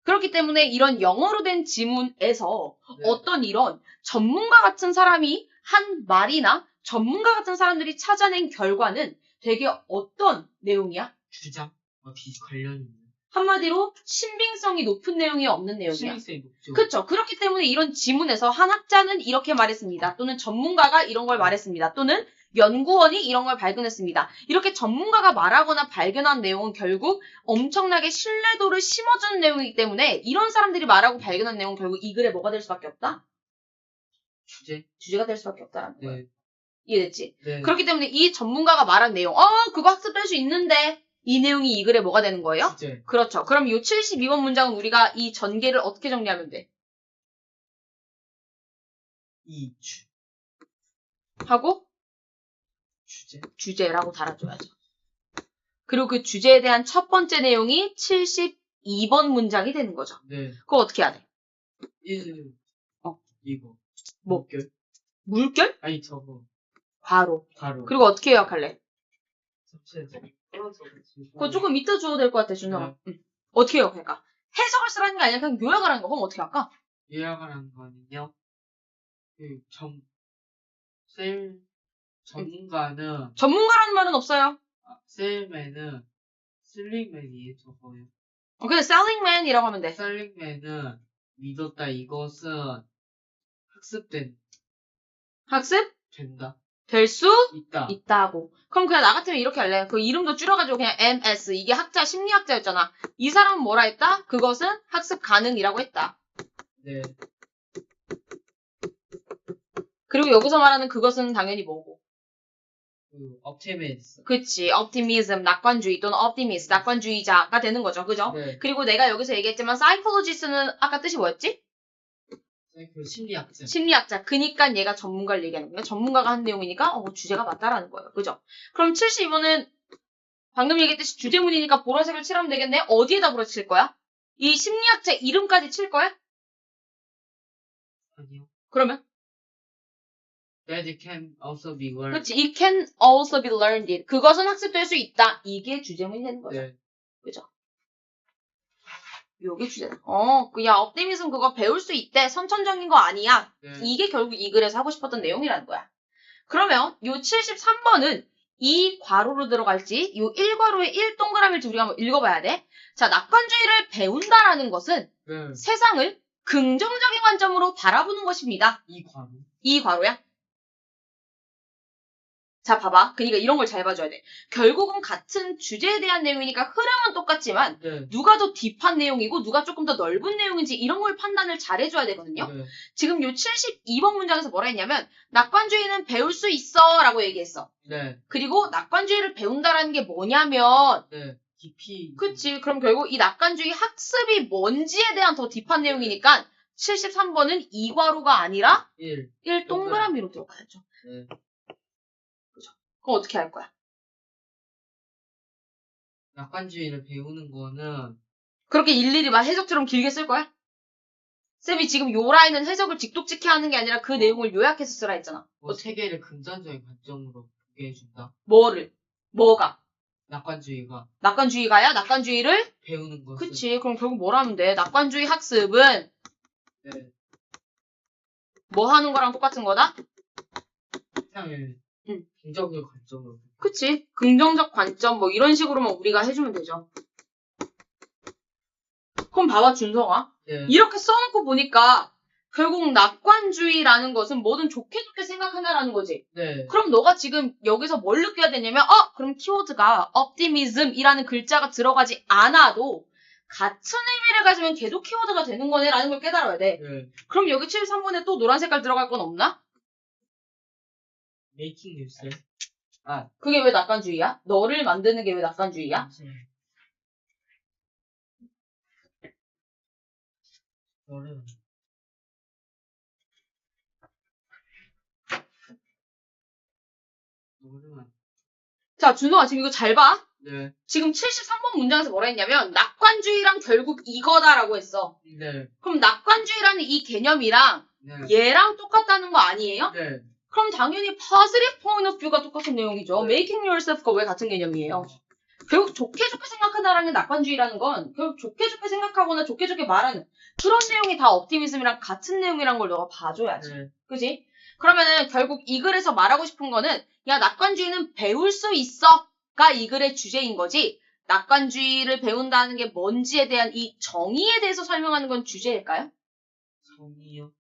그렇기 때문에 이런 영어로 된 지문에서 네. 어떤 이런 전문가 같은 사람이 한 말이나 전문가 같은 사람들이 찾아낸 결과는 되게 어떤 내용이야? 주장? 관련 있는. 한마디로 신빙성이 높은 내용이 없는 내용이야. 신빙성이 높죠. 그렇죠. 그렇기 때문에 이런 지문에서 한 학자는 이렇게 말했습니다. 또는 전문가가 이런 걸 말했습니다. 또는 연구원이 이런 걸 발견했습니다. 이렇게 전문가가 말하거나 발견한 내용은 결국 엄청나게 신뢰도를 심어주는 내용이기 때문에 이런 사람들이 말하고 발견한 내용은 결국 이 글에 뭐가 될 수밖에 없다? 주제가 될 수밖에 없다라는 거야. 네. 이해됐지? 네. 그렇기 때문에 이 전문가가 말한 내용, 그거 학습될 수 있는데 이 내용이 이 글에 뭐가 되는 거예요? 주제. 그렇죠. 그럼 이 72번 문장은 우리가 이 전개를 어떻게 정리하면 돼? 하고 주제라고 달아줘야죠. 그리고 그 주제에 대한 첫 번째 내용이 72번 문장이 되는 거죠. 네. 그거 어떻게 해야 돼? 이거. 뭐? 물결? 물결? 아니 저거. 괄호. 바로. 그리고 어떻게 요약할래? 잠시만요. 그거 조금 이따 줘도 될 것 같아, 준성아. 네. 응. 어떻게 요약할까? 해석을 쓰라는 게 아니라 그냥 요약을 하는 거. 그럼 어떻게 할까? 요약을 하는 거는요. 전문가라는 말은 없어요. 셀맨은 슬링맨이에요, 저거요. 근데 sellingman이라고 하면 돼. 슬링맨은 믿었다. 이것은 학습? 된다. 될 수? 있다. 있다고. 그럼 그냥 나 같으면 이렇게 할래. 그 이름도 줄여가지고 그냥 MS. 이게 학자, 심리학자였잖아. 이 사람은 뭐라 했다? 그것은 학습 가능이라고 했다. 네. 그리고 여기서 말하는 그것은 당연히 뭐고? optimism. 그치. optimism, 낙관주의 또는 optimist, 낙관주의자가 되는 거죠. 그죠? 네. 그리고 내가 여기서 얘기했지만 psychologist는 아까 뜻이 뭐였지? 심리학자. 심리학자. 그니까 얘가 전문가를 얘기하는 거예요. 전문가가 한 내용이니까 주제가 맞다라는 거예요. 그죠? 그럼 72번은 방금 얘기했듯이 주제문이니까 보라색을 칠하면 되겠네. 어디에다 보라 칠 거야? 이 심리학자 이름까지 칠 거야? 아니요. 그러면? That it can also be learned. 그렇지. It can also be learned. 그것은 학습될 수 있다. 이게 주제문이 되는 거죠. 네. 그죠? 요게 주제다. 야, optimism 그거 배울 수 있대. 선천적인 거 아니야. 네. 이게 결국 이 글에서 하고 싶었던 내용이라는 거야. 그러면 요 73번은 이 괄호로 들어갈지 요 1괄호에 1동그라미를 우리가 한번 읽어봐야 돼. 자, 낙관주의를 배운다라는 것은 네. 세상을 긍정적인 관점으로 바라보는 것입니다. 이 괄호. 이 괄호야? 자, 봐봐. 그러니까 이런 걸 잘 봐줘야 돼. 결국은 같은 주제에 대한 내용이니까 흐름은 똑같지만 네. 누가 더 딥한 내용이고 누가 조금 더 넓은 내용인지 이런 걸 판단을 잘 해줘야 되거든요. 네. 지금 요 72번 문장에서 뭐라 했냐면 낙관주의는 배울 수 있어 라고 얘기했어. 네. 그리고 낙관주의를 배운다라는 게 뭐냐면 네. 깊이. 그치. 그럼 결국 이 낙관주의 학습이 뭔지에 대한 더 딥한 내용이니까 73번은 이 괄호가 아니라 1. 1 동그라미로 들어가야죠. 네. 그럼 어떻게 할 거야? 낙관주의를 배우는 거는 그렇게 일일이 막 해석처럼 길게 쓸 거야? 쌤이 지금 요 라인은 해석을 직독직해 하는 게 아니라 그 내용을 요약해서 쓰라 했잖아. 뭐 세계를 긍정적인 관점으로 보게 해준다. 뭐를? 뭐가? 낙관주의가 낙관주의가야? 낙관주의를? 배우는 것은. 그치. 그럼 결국 뭘 하면 돼? 낙관주의 학습은 네. 뭐 하는 거랑 똑같은 거다? 세상을 응. 긍정적 관점으로. 그치. 긍정적 관점 뭐 이런 식으로만 우리가 해주면 되죠. 그럼 봐봐 준성아. 네. 이렇게 써놓고 보니까 결국 낙관주의라는 것은 뭐든 좋게 좋게 생각하나라는 거지. 네. 그럼 너가 지금 여기서 뭘 느껴야 되냐면 그럼 키워드가 optimism이라는 글자가 들어가지 않아도 같은 의미를 가지면 걔도 키워드가 되는 거네 라는 걸 깨달아야 돼. 네. 그럼 여기 73번에 또 노란 색깔 들어갈 건 없나? 메이킹 뉴스. 그게 왜 낙관주의야? 너를 만드는 게 왜 낙관주의야? 너를 자, 준성아 지금 이거 잘 봐. 네. 지금 73번 문장에서 뭐라 했냐면 낙관주의랑 결국 이거다라고 했어. 네. 그럼 낙관주의라는 이 개념이랑 네. 얘랑 똑같다는 거 아니에요? 네. 그럼 당연히 positive point of view가 똑같은 내용이죠. 네. making yourself가 왜 같은 개념이에요? 결국 좋게 좋게 생각한다라는 게 낙관주의라는 건 결국 좋게 좋게 생각하거나 좋게 좋게 말하는 그런 내용이 다 옵티미즘이랑 같은 내용이란 걸 너가 봐줘야지. 네. 그지? 그러면은 결국 이 글에서 말하고 싶은 거는 야 낙관주의는 배울 수 있어 가 이 글의 주제인 거지 낙관주의를 배운다는 게 뭔지에 대한 이 정의에 대해서 설명하는 건 주제일까요? 정의요?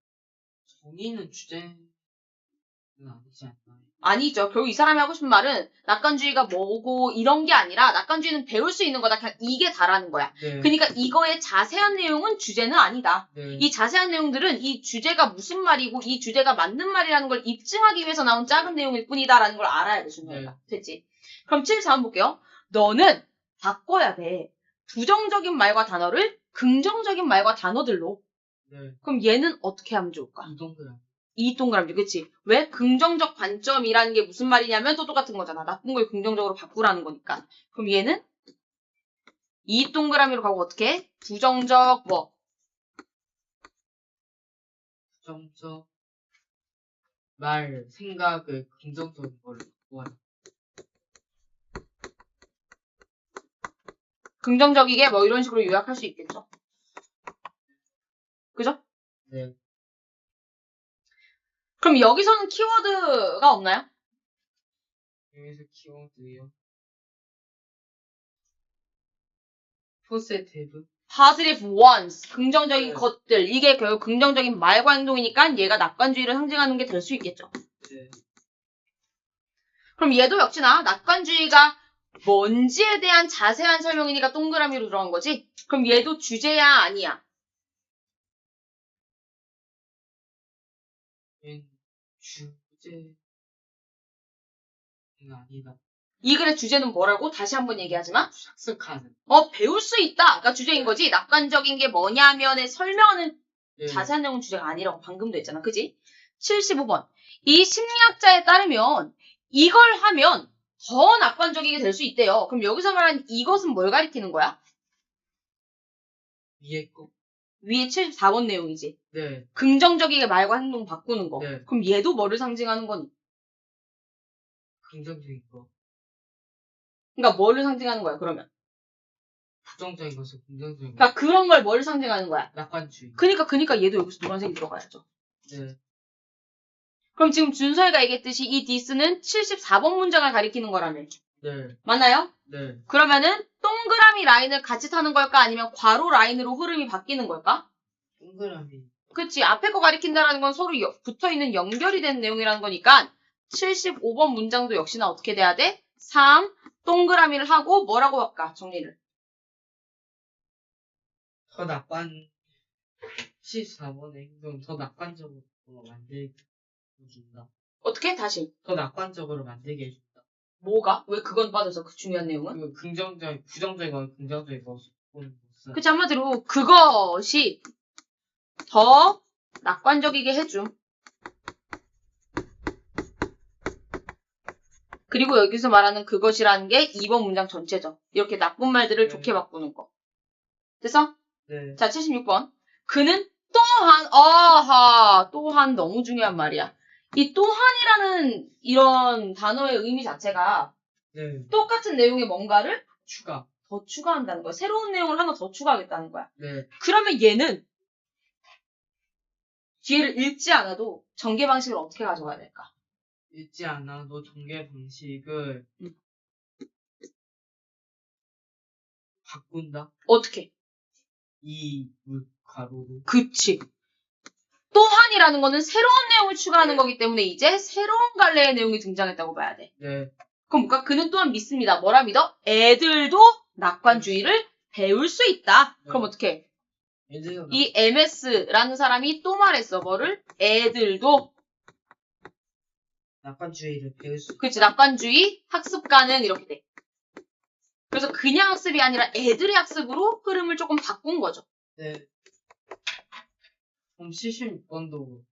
정의는 주제는 아니지 않나요? 아니죠. 결국 이 사람이 하고 싶은 말은 낙관주의가 뭐고 이런 게 아니라 낙관주의는 배울 수 있는 거다. 그냥 이게 다라는 거야. 네. 그러니까 이거의 자세한 내용은 주제는 아니다. 네. 이 자세한 내용들은 이 주제가 무슨 말이고 이 주제가 맞는 말이라는 걸 입증하기 위해서 나온 작은 내용일 뿐이다라는 걸 알아야 돼. 준영이가. 됐지? 그럼 74번 볼게요. 너는 바꿔야 돼. 부정적인 말과 단어를 긍정적인 말과 단어들로. 네. 그럼 얘는 어떻게 하면 좋을까? 이 동그라미. 이 동그라미, 그치? 왜? 긍정적 관점이라는 게 무슨 말이냐면 또 똑같은 거잖아. 나쁜 걸 긍정적으로 바꾸라는 거니까. 그럼 얘는 이 동그라미로 가고 어떻게 해? 부정적 뭐? 부정적 말, 생각을 긍정적인 걸로 바꾸는. 긍정적이게 뭐 이런 식으로 요약할 수 있겠죠. 그죠? 네. 그럼 여기서는 키워드가 없나요? 여기서 키워드요. 포세티브. positive ones, 긍정적인 네. 것들. 이게 결국 긍정적인 말과 행동이니까 얘가 낙관주의를 상징하는 게 될 수 있겠죠. 네. 그럼 얘도 역시나 낙관주의가 뭔지에 대한 자세한 설명이니까 동그라미로 들어간 거지? 그럼 얘도 주제야 아니야? 얘는 주제는 아니다. 이 글의 주제는 뭐라고? 다시 한번 얘기하지만 학습하는. 배울 수 있다. 가 주제인 거지. 낙관적인 게 뭐냐면에 설명하는 네. 자세한 내용은 주제가 아니라고 방금도 했잖아. 그지? 75번. 이 심리학자에 따르면 이걸 하면 더 낙관적이게 될 수 있대요. 그럼 여기서 말하는 이것은 뭘 가리키는 거야? 위에 거. 위에 74번 내용이지. 네. 긍정적이게 말과 행동 바꾸는 거. 네. 그럼 얘도 뭐를 상징하는 거니? 긍정적인 거. 그러니까 뭐를 상징하는 거야, 그러면? 부정적인 것을 긍정적인 거. 그러니까 그런 걸 뭐를 상징하는 거야? 낙관주의. 그러니까 얘도 여기서 노란색이 들어가야죠. 네. 그럼 지금 준서이가 얘기했듯이 이 디스는 74번 문장을 가리키는 거라며. 네. 맞나요? 네. 그러면은 동그라미 라인을 같이 타는 걸까? 아니면 괄호 라인으로 흐름이 바뀌는 걸까? 동그라미. 그치. 앞에 거 가리킨다라는 건 서로 붙어있는 연결이 된 내용이라는 거니까 75번 문장도 역시나 어떻게 돼야 돼? 3, 동그라미를 하고 뭐라고 할까? 정리를. 더 낙관 14번의 행동 더 낙관적으로 만들게 해준다. 어떻게? 다시. 더 낙관적으로 만들게 해준다. 뭐가? 왜 그건 빠져서 그 중요한 내용은? 그 부정적이고 긍정적이고 보는 것은 그치. 한마디로 그것이 더 낙관적이게 해줌. 그리고 여기서 말하는 그것이라는 게 2번 문장 전체죠. 이렇게 나쁜 말들을 네. 좋게 바꾸는 거. 됐어? 네. 자, 76번. 그는 또한, 또한 너무 중요한 말이야. 이 또한이라는 이런 단어의 의미 자체가 네. 똑같은 내용의 뭔가를 추가. 더 추가한다는 거야. 새로운 내용을 하나 더 추가하겠다는 거야. 네. 그러면 얘는 뒤에를 읽지 않아도 전개 방식을 어떻게 가져가야 될까? 읽지 않아도 전개 방식을 바꾼다. 어떻게? 이 가로로. 그치. 또한이라는 거는 새로운 내용을 추가하는 거기 때문에 이제 새로운 갈래의 내용이 등장했다고 봐야 돼. 네. 그럼 뭔가 그는 또한 믿습니다. 뭐라 믿어? 애들도 낙관주의를 배울 수 있다. 그럼 어떻게? 이 MS라는 사람이 또 말했어. 뭐를? 애들도. 낙관주의를 배울 수 있다. 그치. 낙관주의 학습 가능 이렇게 돼. 그래서 그냥 학습이 아니라 애들의 학습으로 흐름을 조금 바꾼 거죠. 네. 그럼 76번도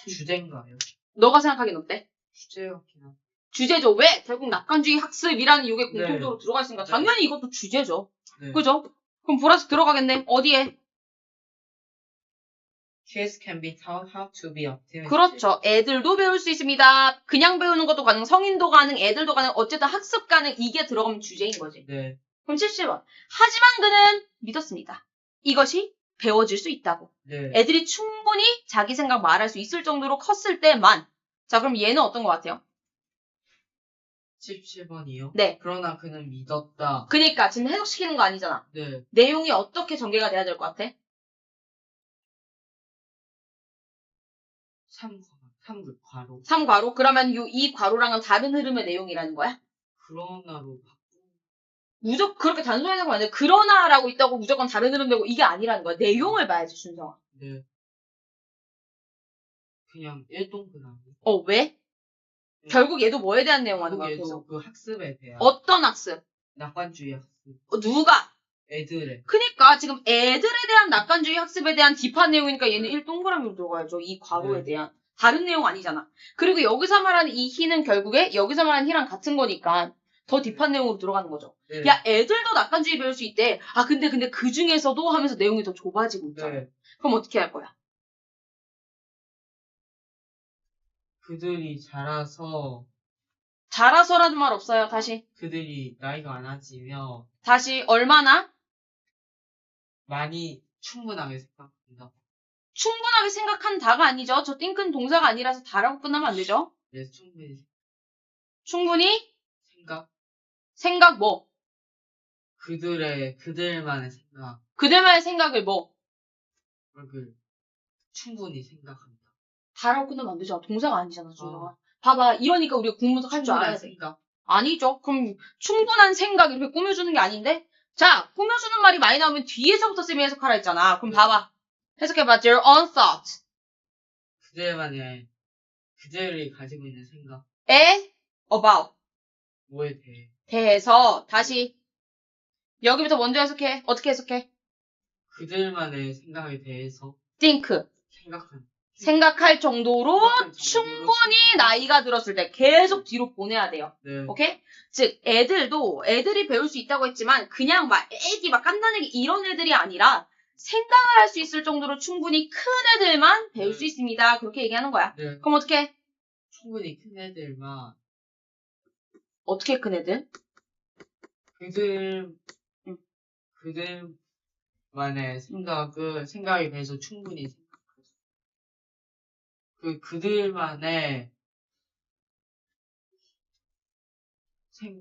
주제인가요? 너가 생각하기엔 어때? 주제였긴 한데. 주제죠. 왜? 결국 낙관주의 학습이라는 이게 공통적으로 네. 들어가 있으니까 네. 당연히 이것도 주제죠. 네. 그죠? 그럼 보라색 들어가겠네. 어디에? Kids can be taught how to be optimistic. 그렇죠. 애들도 배울 수 있습니다. 그냥 배우는 것도 가능, 성인도 가능, 애들도 가능, 어쨌든 학습 가능, 이게 들어가면 주제인 거지. 네. 그럼 70번. 하지만 그는 믿었습니다. 이것이 배워질 수 있다고. 네. 애들이 충분히 자기 생각 말할 수 있을 정도로 컸을 때만. 자, 그럼 얘는 어떤 것 같아요? 77번이요? 네. 그러나 그는 믿었다. 그니까 지금 해석시키는 거 아니잖아. 네. 내용이 어떻게 전개가 돼야 될 것 같아? 3괄호. 3괄호? 그러면 이 괄호랑은 다른 흐름의 내용이라는 거야? 그러나로 무조건 그렇게 단순하게 생각하면 안 돼. 그러나라고 있다고 무조건 다른 흐름 되고 이게 아니라는 거야. 내용을 봐야지, 준성아. 네. 그냥 1동그라미. 왜? 결국 얘도 뭐에 대한 내용 하는 거야, 계속? 그 학습에 대한. 어떤 학습? 낙관주의 학습. 누가? 애들의. 그니까 지금 애들에 대한 낙관주의 학습에 대한 딥한 내용이니까 얘는 1동그라미로 들어가야죠. 이 괄호에 네. 대한. 다른 내용 아니잖아. 그리고 여기서 말하는 이 희는 결국에 여기서 말하는 희랑 같은 거니까 더 딥한 내용으로 들어가는 거죠. 네. 야, 애들도 낙관주의 배울 수 있대. 아, 근데 그 중에서도 하면서 내용이 더 좁아지고 있잖아. 네. 그럼 어떻게 할 거야? 그들이 자라서라는 말 없어요. 다시. 그들이 나이가 많아지며 다시 얼마나? 많이 충분하게 생각한다. 충분하게 생각한다가 아니죠. 저 띵큰 동사가 아니라서 다라고 끝나면 안 되죠. 네, 충분히 충분히 생각. 뭐? 그들만의 생각. 그들만의 생각을 뭐? 그 충분히 생각한다. 다라고 끝나면 안 되죠. 동사가 아니잖아, 준서가. 봐봐. 이러니까 우리가 국문석 할 줄 알아야 돼. 생각. 아니죠. 그럼 충분한 생각 이렇게 꾸며주는 게 아닌데? 자, 꾸며주는 말이 많이 나오면 뒤에서부터 쌤이 해석하라 했잖아. 그럼 봐봐. 해석해봐. Their own thoughts. 그들이 가지고 있는 생각. about. 뭐에 대해. 대해서 다시. 여기부터 먼저 해석해. 어떻게 해석해? 그들만의 생각에 대해서 think. 생각할 생각할 정도로 생각할 정도로 충분히 나이가 들었을 때 계속 뒤로 보내야 돼요. 네. 오케이? 즉 애들이 배울 수 있다고 했지만 그냥 막 애기 막 깐난애기 이런 애들이 아니라 생각을 할 수 있을 정도로 충분히 큰 애들만 배울 수 있습니다. 그렇게 얘기하는 거야. 네. 그럼 어떻게? 충분히 큰 애들만 어떻게 큰 애들? 그들만의 생각에 대해서 충분히 그들만의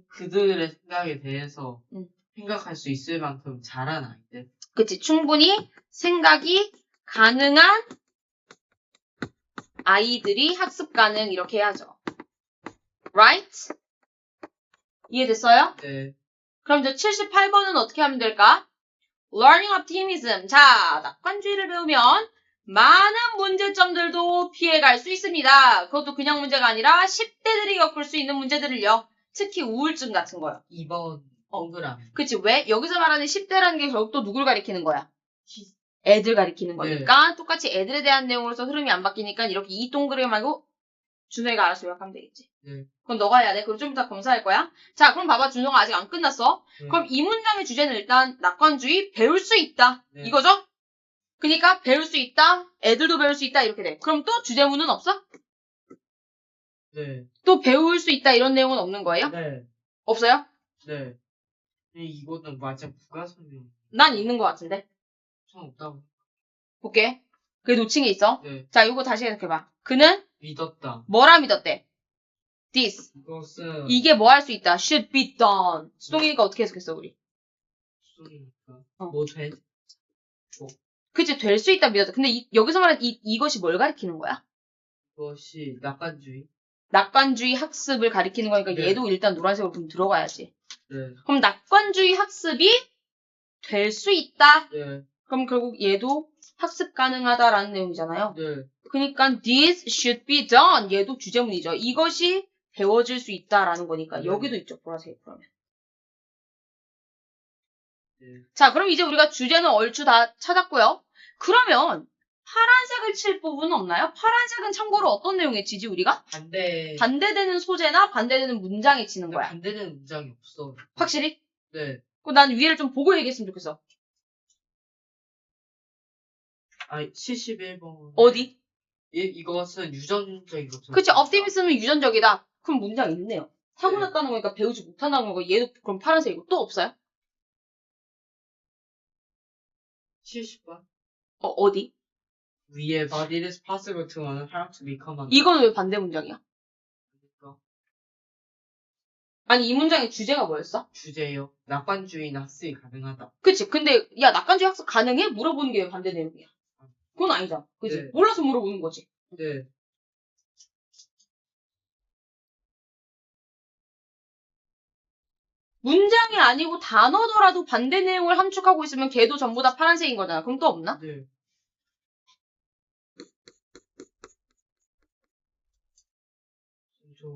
그들의 생각에 대해서 생각할 수 있을 만큼 잘한 아이들. 그치. 충분히 생각이 가능한 아이들이 학습 가능 이렇게 해야죠. Right? 이해됐어요? 네. 그럼 이제 78번은 어떻게 하면 될까? Learning optimism. 자, 낙관주의를 배우면 많은 문제점들도 피해갈 수 있습니다. 그것도 그냥 문제가 아니라 10대들이 겪을 수 있는 문제들을요. 특히 우울증 같은 거요. 2번 동그라미. 그치? 왜? 여기서 말하는 10대라는 게 결국 또 누굴 가리키는 거야? 애들 가리키는 거니까 똑같이 애들에 대한 내용으로서 흐름이 안 바뀌니까 이렇게 이 동그라미 말고 준호이가 알아서 요약하면 되겠지. 네. 그럼 너가 해야 돼. 그럼 좀 이따 검사할 거야. 자, 그럼 봐봐. 준호가 아직 안 끝났어. 네. 그럼 이 문장의 주제는 일단 낙관주의 배울 수 있다. 네. 이거죠? 그러니까 배울 수 있다. 애들도 배울 수 있다. 이렇게 돼. 그럼 또 주제문은 없어? 네. 또 배울 수 있다. 이런 내용은 없는 거예요? 네. 없어요? 네. 이거는 완전 부가설명. 난 있는 것 같은데. 전 없다고. 볼게. 그게 놓친 게 있어. 네. 자, 이거 다시 해석해봐. 그는 믿었다. 뭐라 믿었대? This. 이것은 이게 뭐 할 수 있다. Should be done. 수동이니까 어떻게 해석했어, 우리? 수동이니까. 어. 뭐 돼? 그치, 될 수 있다 믿었다. 근데 여기서 말하는 이것이 뭘 가리키는 거야? 그것이 낙관주의. 낙관주의 학습을 가리키는 거니까 네. 얘도 일단 노란색으로 좀 들어가야지. 네. 그럼 낙관주의 학습이 될 수 있다. 네. 그럼 결국 얘도 학습 가능하다라는 내용이잖아요. 네. 그러니까 this should be done. 얘도 주제문이죠. 이것이 배워질 수 있다라는 거니까 네. 여기도 있죠. 보라색 그러면. 네. 자, 그럼 이제 우리가 주제는 얼추 다 찾았고요. 그러면 파란색을 칠 부분은 없나요? 파란색은 참고로 어떤 내용에 치지 우리가? 반대되는 소재나 반대되는 문장에 치는 거야. 반대되는 문장이 없어. 확실히? 네. 그럼 난 위에를 좀 보고 얘기했으면 좋겠어. 아, 71번. 어디? 이것은 유전적인 거죠. 그치, optimism은 유전적이다. 그럼 문장이 있네요. 네. 타고났다는 거니까 배우지 못한다는 거고 얘도 그럼 파란색이고 또 없어요? 70번. 어디? 위에 but it is possible to learn how to become a 이건 왜 반대 문장이야? 아니 이 문장의 주제가 뭐였어? 주제요. 낙관주의나 학습이 가능하다. 그치, 근데 야 낙관주의 학습 가능해? 물어보는 게 왜 반대 내용이야? 그건 아니잖아. 그치? 네. 몰라서 물어보는 거지. 네. 문장이 아니고 단어더라도 반대 내용을 함축하고 있으면 걔도 전부 다 파란색인 거잖아. 그럼 또 없나? 네. 저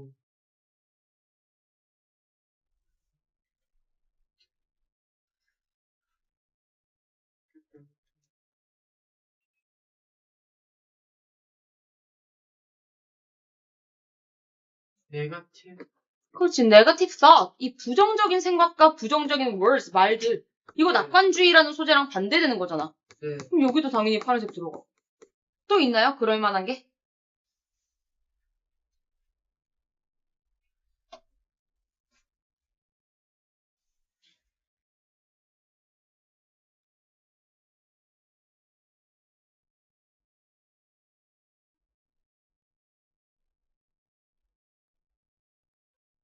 네거티브. 그렇지. negative thought. 이 부정적인 생각과 부정적인 words, 말들. 이거 네. 낙관주의라는 소재랑 반대되는 거잖아. 네. 그럼 여기도 당연히 파란색 들어가. 또 있나요? 그럴 만한 게?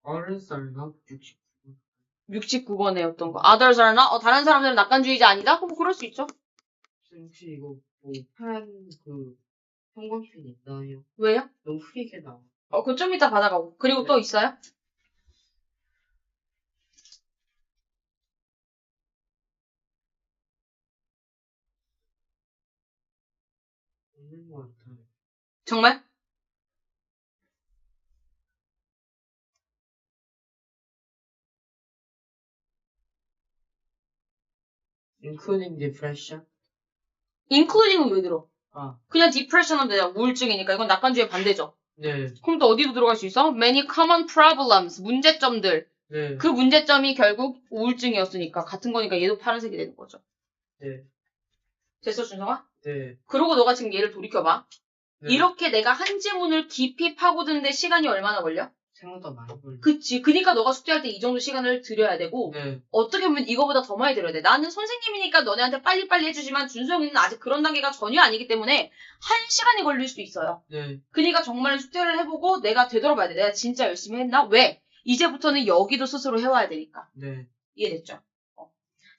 Others are not 69번에 어떤 거. Others are not? 다른 사람들은 낙관주의자 아니다? 그럼 그럴 수 있죠. 혹시 이거 그 형광펜 있나요? 왜요? 너무 흐리게 나와. 그거 좀 이따 받아가고. 그리고 네. 또 있어요? 없는 것 같아요. 정말? Including depression. including은 왜 들어? 아, 그냥 depression 하면 되잖아. 우울증이니까. 이건 낙관주의 반대죠. 네. 그럼 또 어디로 들어갈 수 있어? Many common problems. 문제점들. 네. 그 문제점이 결국 우울증이었으니까. 같은 거니까 얘도 파란색이 되는 거죠. 네. 됐어, 준성아? 네. 그러고 너가 지금 얘를 돌이켜봐. 네. 이렇게 내가 한 지문을 깊이 파고드는데 시간이 얼마나 걸려? 생각보다 많이 걸려. 그치. 그니까 너가 숙제할 때 이 정도 시간을 들여야 되고, 네. 어떻게 보면 이거보다 더 많이 들여야 돼. 나는 선생님이니까 너네한테 빨리빨리 해주지만 준수형이는 아직 그런 단계가 전혀 아니기 때문에 1시간이 걸릴 수도 있어요. 네. 그니까 정말 숙제를 해보고 내가 되돌아봐야 돼. 내가 진짜 열심히 했나? 왜? 이제부터는 여기도 스스로 해와야 되니까. 네. 이해됐죠?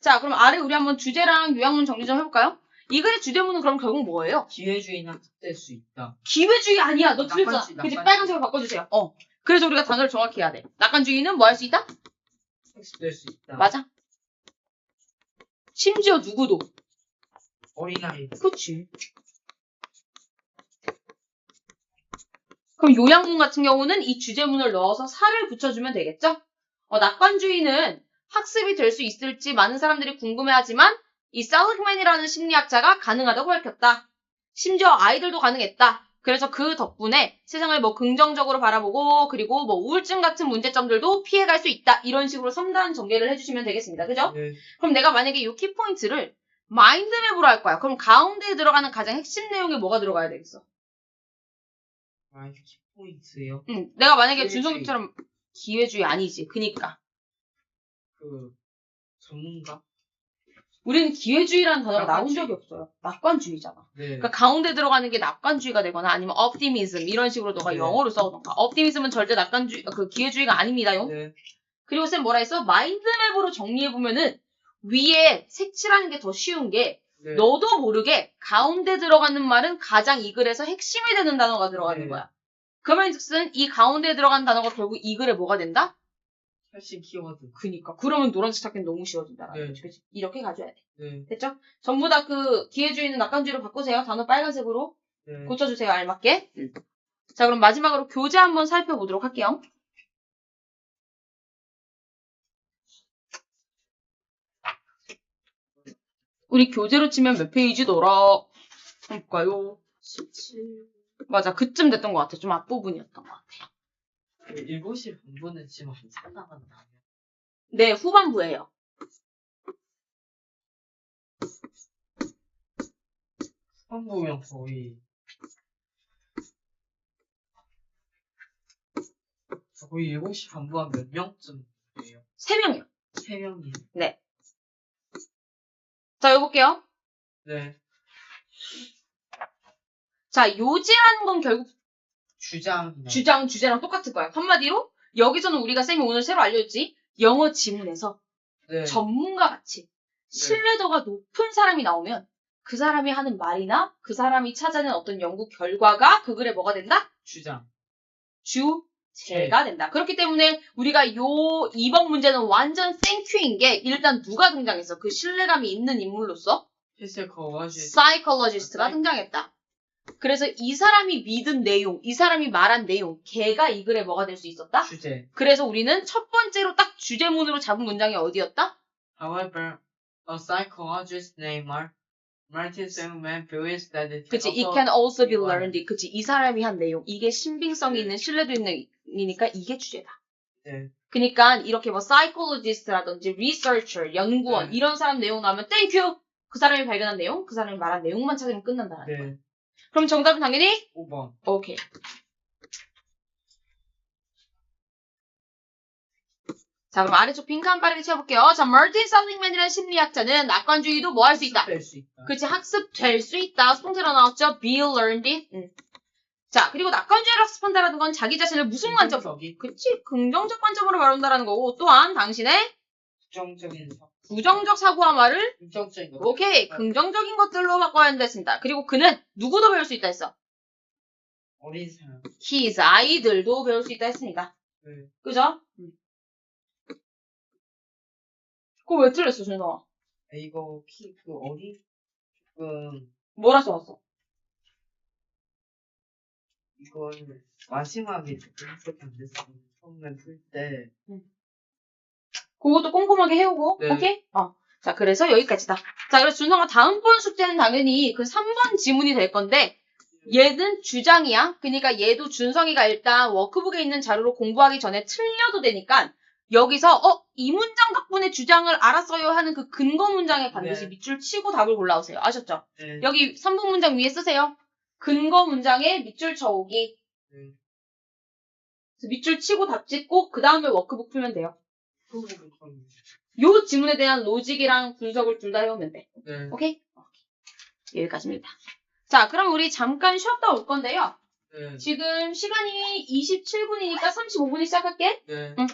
자, 그럼 아래 우리 한번 주제랑 요약문 정리 좀 해볼까요? 이 글의 주제문은 그럼 결국 뭐예요? 기회주의는 학습될 수 있다. 기회주의 아니야. 너 틀렸잖아. 낙관주의, 그치? 낙관주의. 빨간색으로 바꿔주세요. 그래서 우리가 단어를 정확히 해야 돼. 낙관주의는 뭐 할 수 있다? 학습될 수 있다. 맞아. 심지어 누구도. 어린아이. 그치. 그럼 요양문 같은 경우는 이 주제문을 넣어서 살을 붙여주면 되겠죠? 낙관주의는 학습이 될 수 있을지 많은 사람들이 궁금해하지만 이 셀릭맨이라는 심리학자가 가능하다고 밝혔다. 심지어 아이들도 가능했다. 그래서 그 덕분에 세상을 뭐 긍정적으로 바라보고 그리고 뭐 우울증 같은 문제점들도 피해갈 수 있다. 이런 식으로 섬세한 전개를 해주시면 되겠습니다. 그죠? 네. 그럼 내가 만약에 이 키포인트를 마인드맵으로 할 거야. 그럼 가운데에 들어가는 가장 핵심 내용에 뭐가 들어가야 되겠어? 키포인트요? 응. 내가 만약에 기회주의. 준성이처럼 기회주의 아니지. 그니까. 전문가? 우리는 기회주의라는 단어가 나온 낙관주의. 적이 없어요. 낙관주의잖아. 네. 그러니까 가운데 들어가는 게 낙관주의가 되거나 아니면 optimism 이런 식으로 너가 네. 영어로 써오던가. optimism은 절대 기회주의가 아닙니다요. 네. 그리고 쌤 뭐라 했어? 마인드맵으로 정리해보면은 위에 색칠하는 게 더 쉬운 게 네. 너도 모르게 가운데 들어가는 말은 가장 이 글에서 핵심이 되는 단어가 들어가는 네. 거야. 그 말인즉슨 이 가운데 들어간 단어가 결국 이 글에 뭐가 된다? 핵심 키워드. 그니까. 그러면 노란색 찾기는 너무 쉬워진다. 네. 그치? 이렇게 가져야 돼. 네. 됐죠? 전부 다 그 기회주의는 낙관주의로 바꾸세요. 단어 빨간색으로 네. 고쳐주세요. 알맞게. 자, 그럼 마지막으로 교재 한번 살펴보도록 할게요. 우리 교재로 치면 몇 페이지더라? 볼까요? 17. 맞아. 그쯤 됐던 것 같아. 좀 앞부분이었던 것 같아요. 7시 반분은 지금 한참 남았나요? 네, 후반부예요. 후반부면 거의 7시 반분 한 몇 명쯤 돼요? 3명이요. 3명이. 네. 자, 여볼게요. 네. 자, 요지라는 건 결국 주제랑 똑같을 거야. 한마디로 여기서는 우리가 쌤이 오늘 새로 알려줬지. 영어 지문에서 네. 전문가 같이 신뢰도가 높은 사람이 나오면 그 사람이 하는 말이나 그 사람이 찾아낸 어떤 연구 결과가 그 글에 뭐가 된다? 주장. 주제가 된다. 그렇기 때문에 우리가 요 2번 문제는 완전 땡큐인 게 일단 누가 등장했어? 그 신뢰감이 있는 인물로서 사이콜로지스트가 등장했다. 그래서 이 사람이 믿은 내용, 이 사람이 말한 내용, 걔가 이 글에 뭐가 될 수 있었다? 주제. 그래서 우리는 첫 번째로 딱 주제문으로 잡은 문장이 어디였다? However, a psychologist named Martin Seligman believes that it 그치, can it can also be be learned. 그치, 이 사람이 한 내용. 이게 신빙성이 있는 신뢰도 있는 이니까 이게 주제다. 네. 그니까 이렇게 뭐 psychologist라든지 researcher, 연구원 네. 이런 사람 내용 나오면 땡큐! 그 사람이 발견한 내용, 그 사람이 말한 내용만 찾으면 끝난다는 거야. 네. 그럼 정답은 당연히 5번. 오케이. 자, 그럼 아래쪽 빈칸 한 빠르게 채워볼게요. 자, 마틴 셀릭맨이라는 심리학자는 낙관주의도 뭐 할 수 있다? 될 수 있다. 그치, 학습될 수 있다. 스폰테로 나왔죠? be learned it. 자, 그리고 낙관주의를 학습한다라는 건 자기 자신을 무슨 관점? 긍정적인, 그치, 긍정적 관점으로 바라본다라는 거고, 또한 당신의 부정적인, 부정적 사고와 말을 긍정적인 것. 오케이, 긍정적인 것들로 바꿔야 한다 했습니다. 그리고 그는 누구도 배울 수 있다 했어? 어린 사람. his, 아이들도 배울 수 있다 했습니다. 네. 그죠? 그거 왜 틀렸어, 준성아? 이거 조금 뭐라 써왔어? 이걸 마지막에 조금 해석이 안 됐어요. 처음에 풀 때. 그것도 꼼꼼하게 해오고, 네. 오케이? 자, 그래서 여기까지다. 자, 그래서 준성아 다음번 숙제는 당연히 그 3번 지문이 될 건데, 얘는 주장이야. 그러니까 얘도 준성이가 일단 워크북에 있는 자료로 공부하기 전에 틀려도 되니까, 여기서 이 문장 덕분에 주장을 알았어요 하는 그 근거 문장에 반드시 네. 밑줄 치고 답을 골라오세요. 아셨죠? 네. 여기 3분 문장 위에 쓰세요. 근거 문장에 밑줄 쳐오기. 네. 그래서 밑줄 치고 답 짓고 그 다음에 워크북 풀면 돼요. 네. 요 지문에 대한 로직이랑 분석을 둘 다 해오면 돼. 네. 오케이? 여기까지입니다. 자, 그럼 우리 잠깐 쉬었다 올 건데요. 네. 지금 시간이 27분이니까 35분에 시작할게. 네. 응.